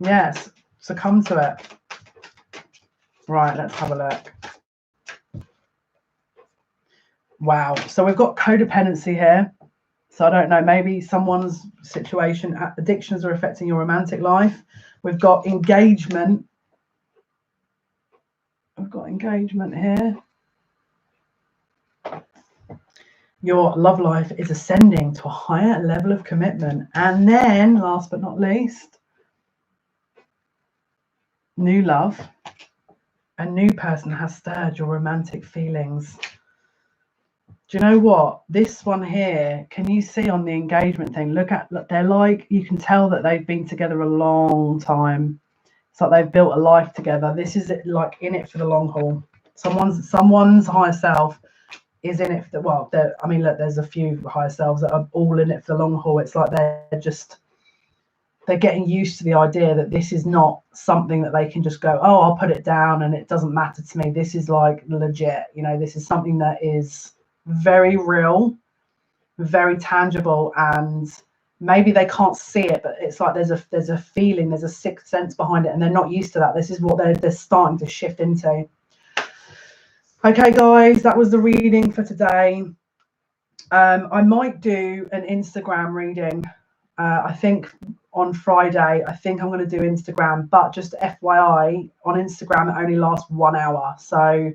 yes, succumb to it. Right, let's have a look. Wow, so we've got codependency here. So I don't know, maybe someone's situation, addictions are affecting your romantic life. We've got engagement. We've got engagement here. Your love life is ascending to a higher level of commitment. And then, last but not least, new love. A new person has stirred your romantic feelings. Do you know what? This one here, can you see on the engagement thing? Look, they're like, you can tell that they've been together a long time. It's like they've built a life together. This is it, like in it for the long haul. Someone's higher self is in it for the, well, I mean, look, there's a few higher selves that are all in it for the long haul. It's like they're getting used to the idea that this is not something that they can just go, oh, I'll put it down and it doesn't matter to me. This is like legit, you know, this is something that is very real, very tangible, and maybe they can't see it, but it's like there's a feeling, there's a sixth sense behind it, and they're not used to that. This is what they're starting to shift into. Okay, guys, that was the reading for today. I might do an Instagram reading. I think on Friday, I think I'm going to do Instagram, but just FYI, on Instagram, it only lasts 1 hour. So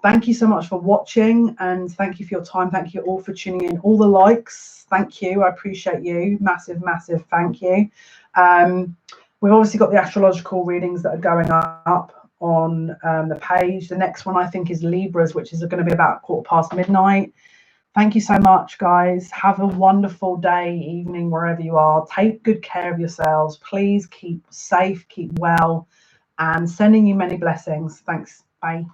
thank you so much for watching, and thank you for your time. Thank you all for tuning in. All the likes, thank you. I appreciate you. Massive, massive thank you. We've obviously got the astrological readings that are going up on the page. The next one, I think, is Libras, which is going to be about 4:15 midnight. Thank you so much, guys. Have a wonderful day, evening, wherever you are. Take good care of yourselves. Please keep safe, keep well, and sending you many blessings. Thanks. Bye.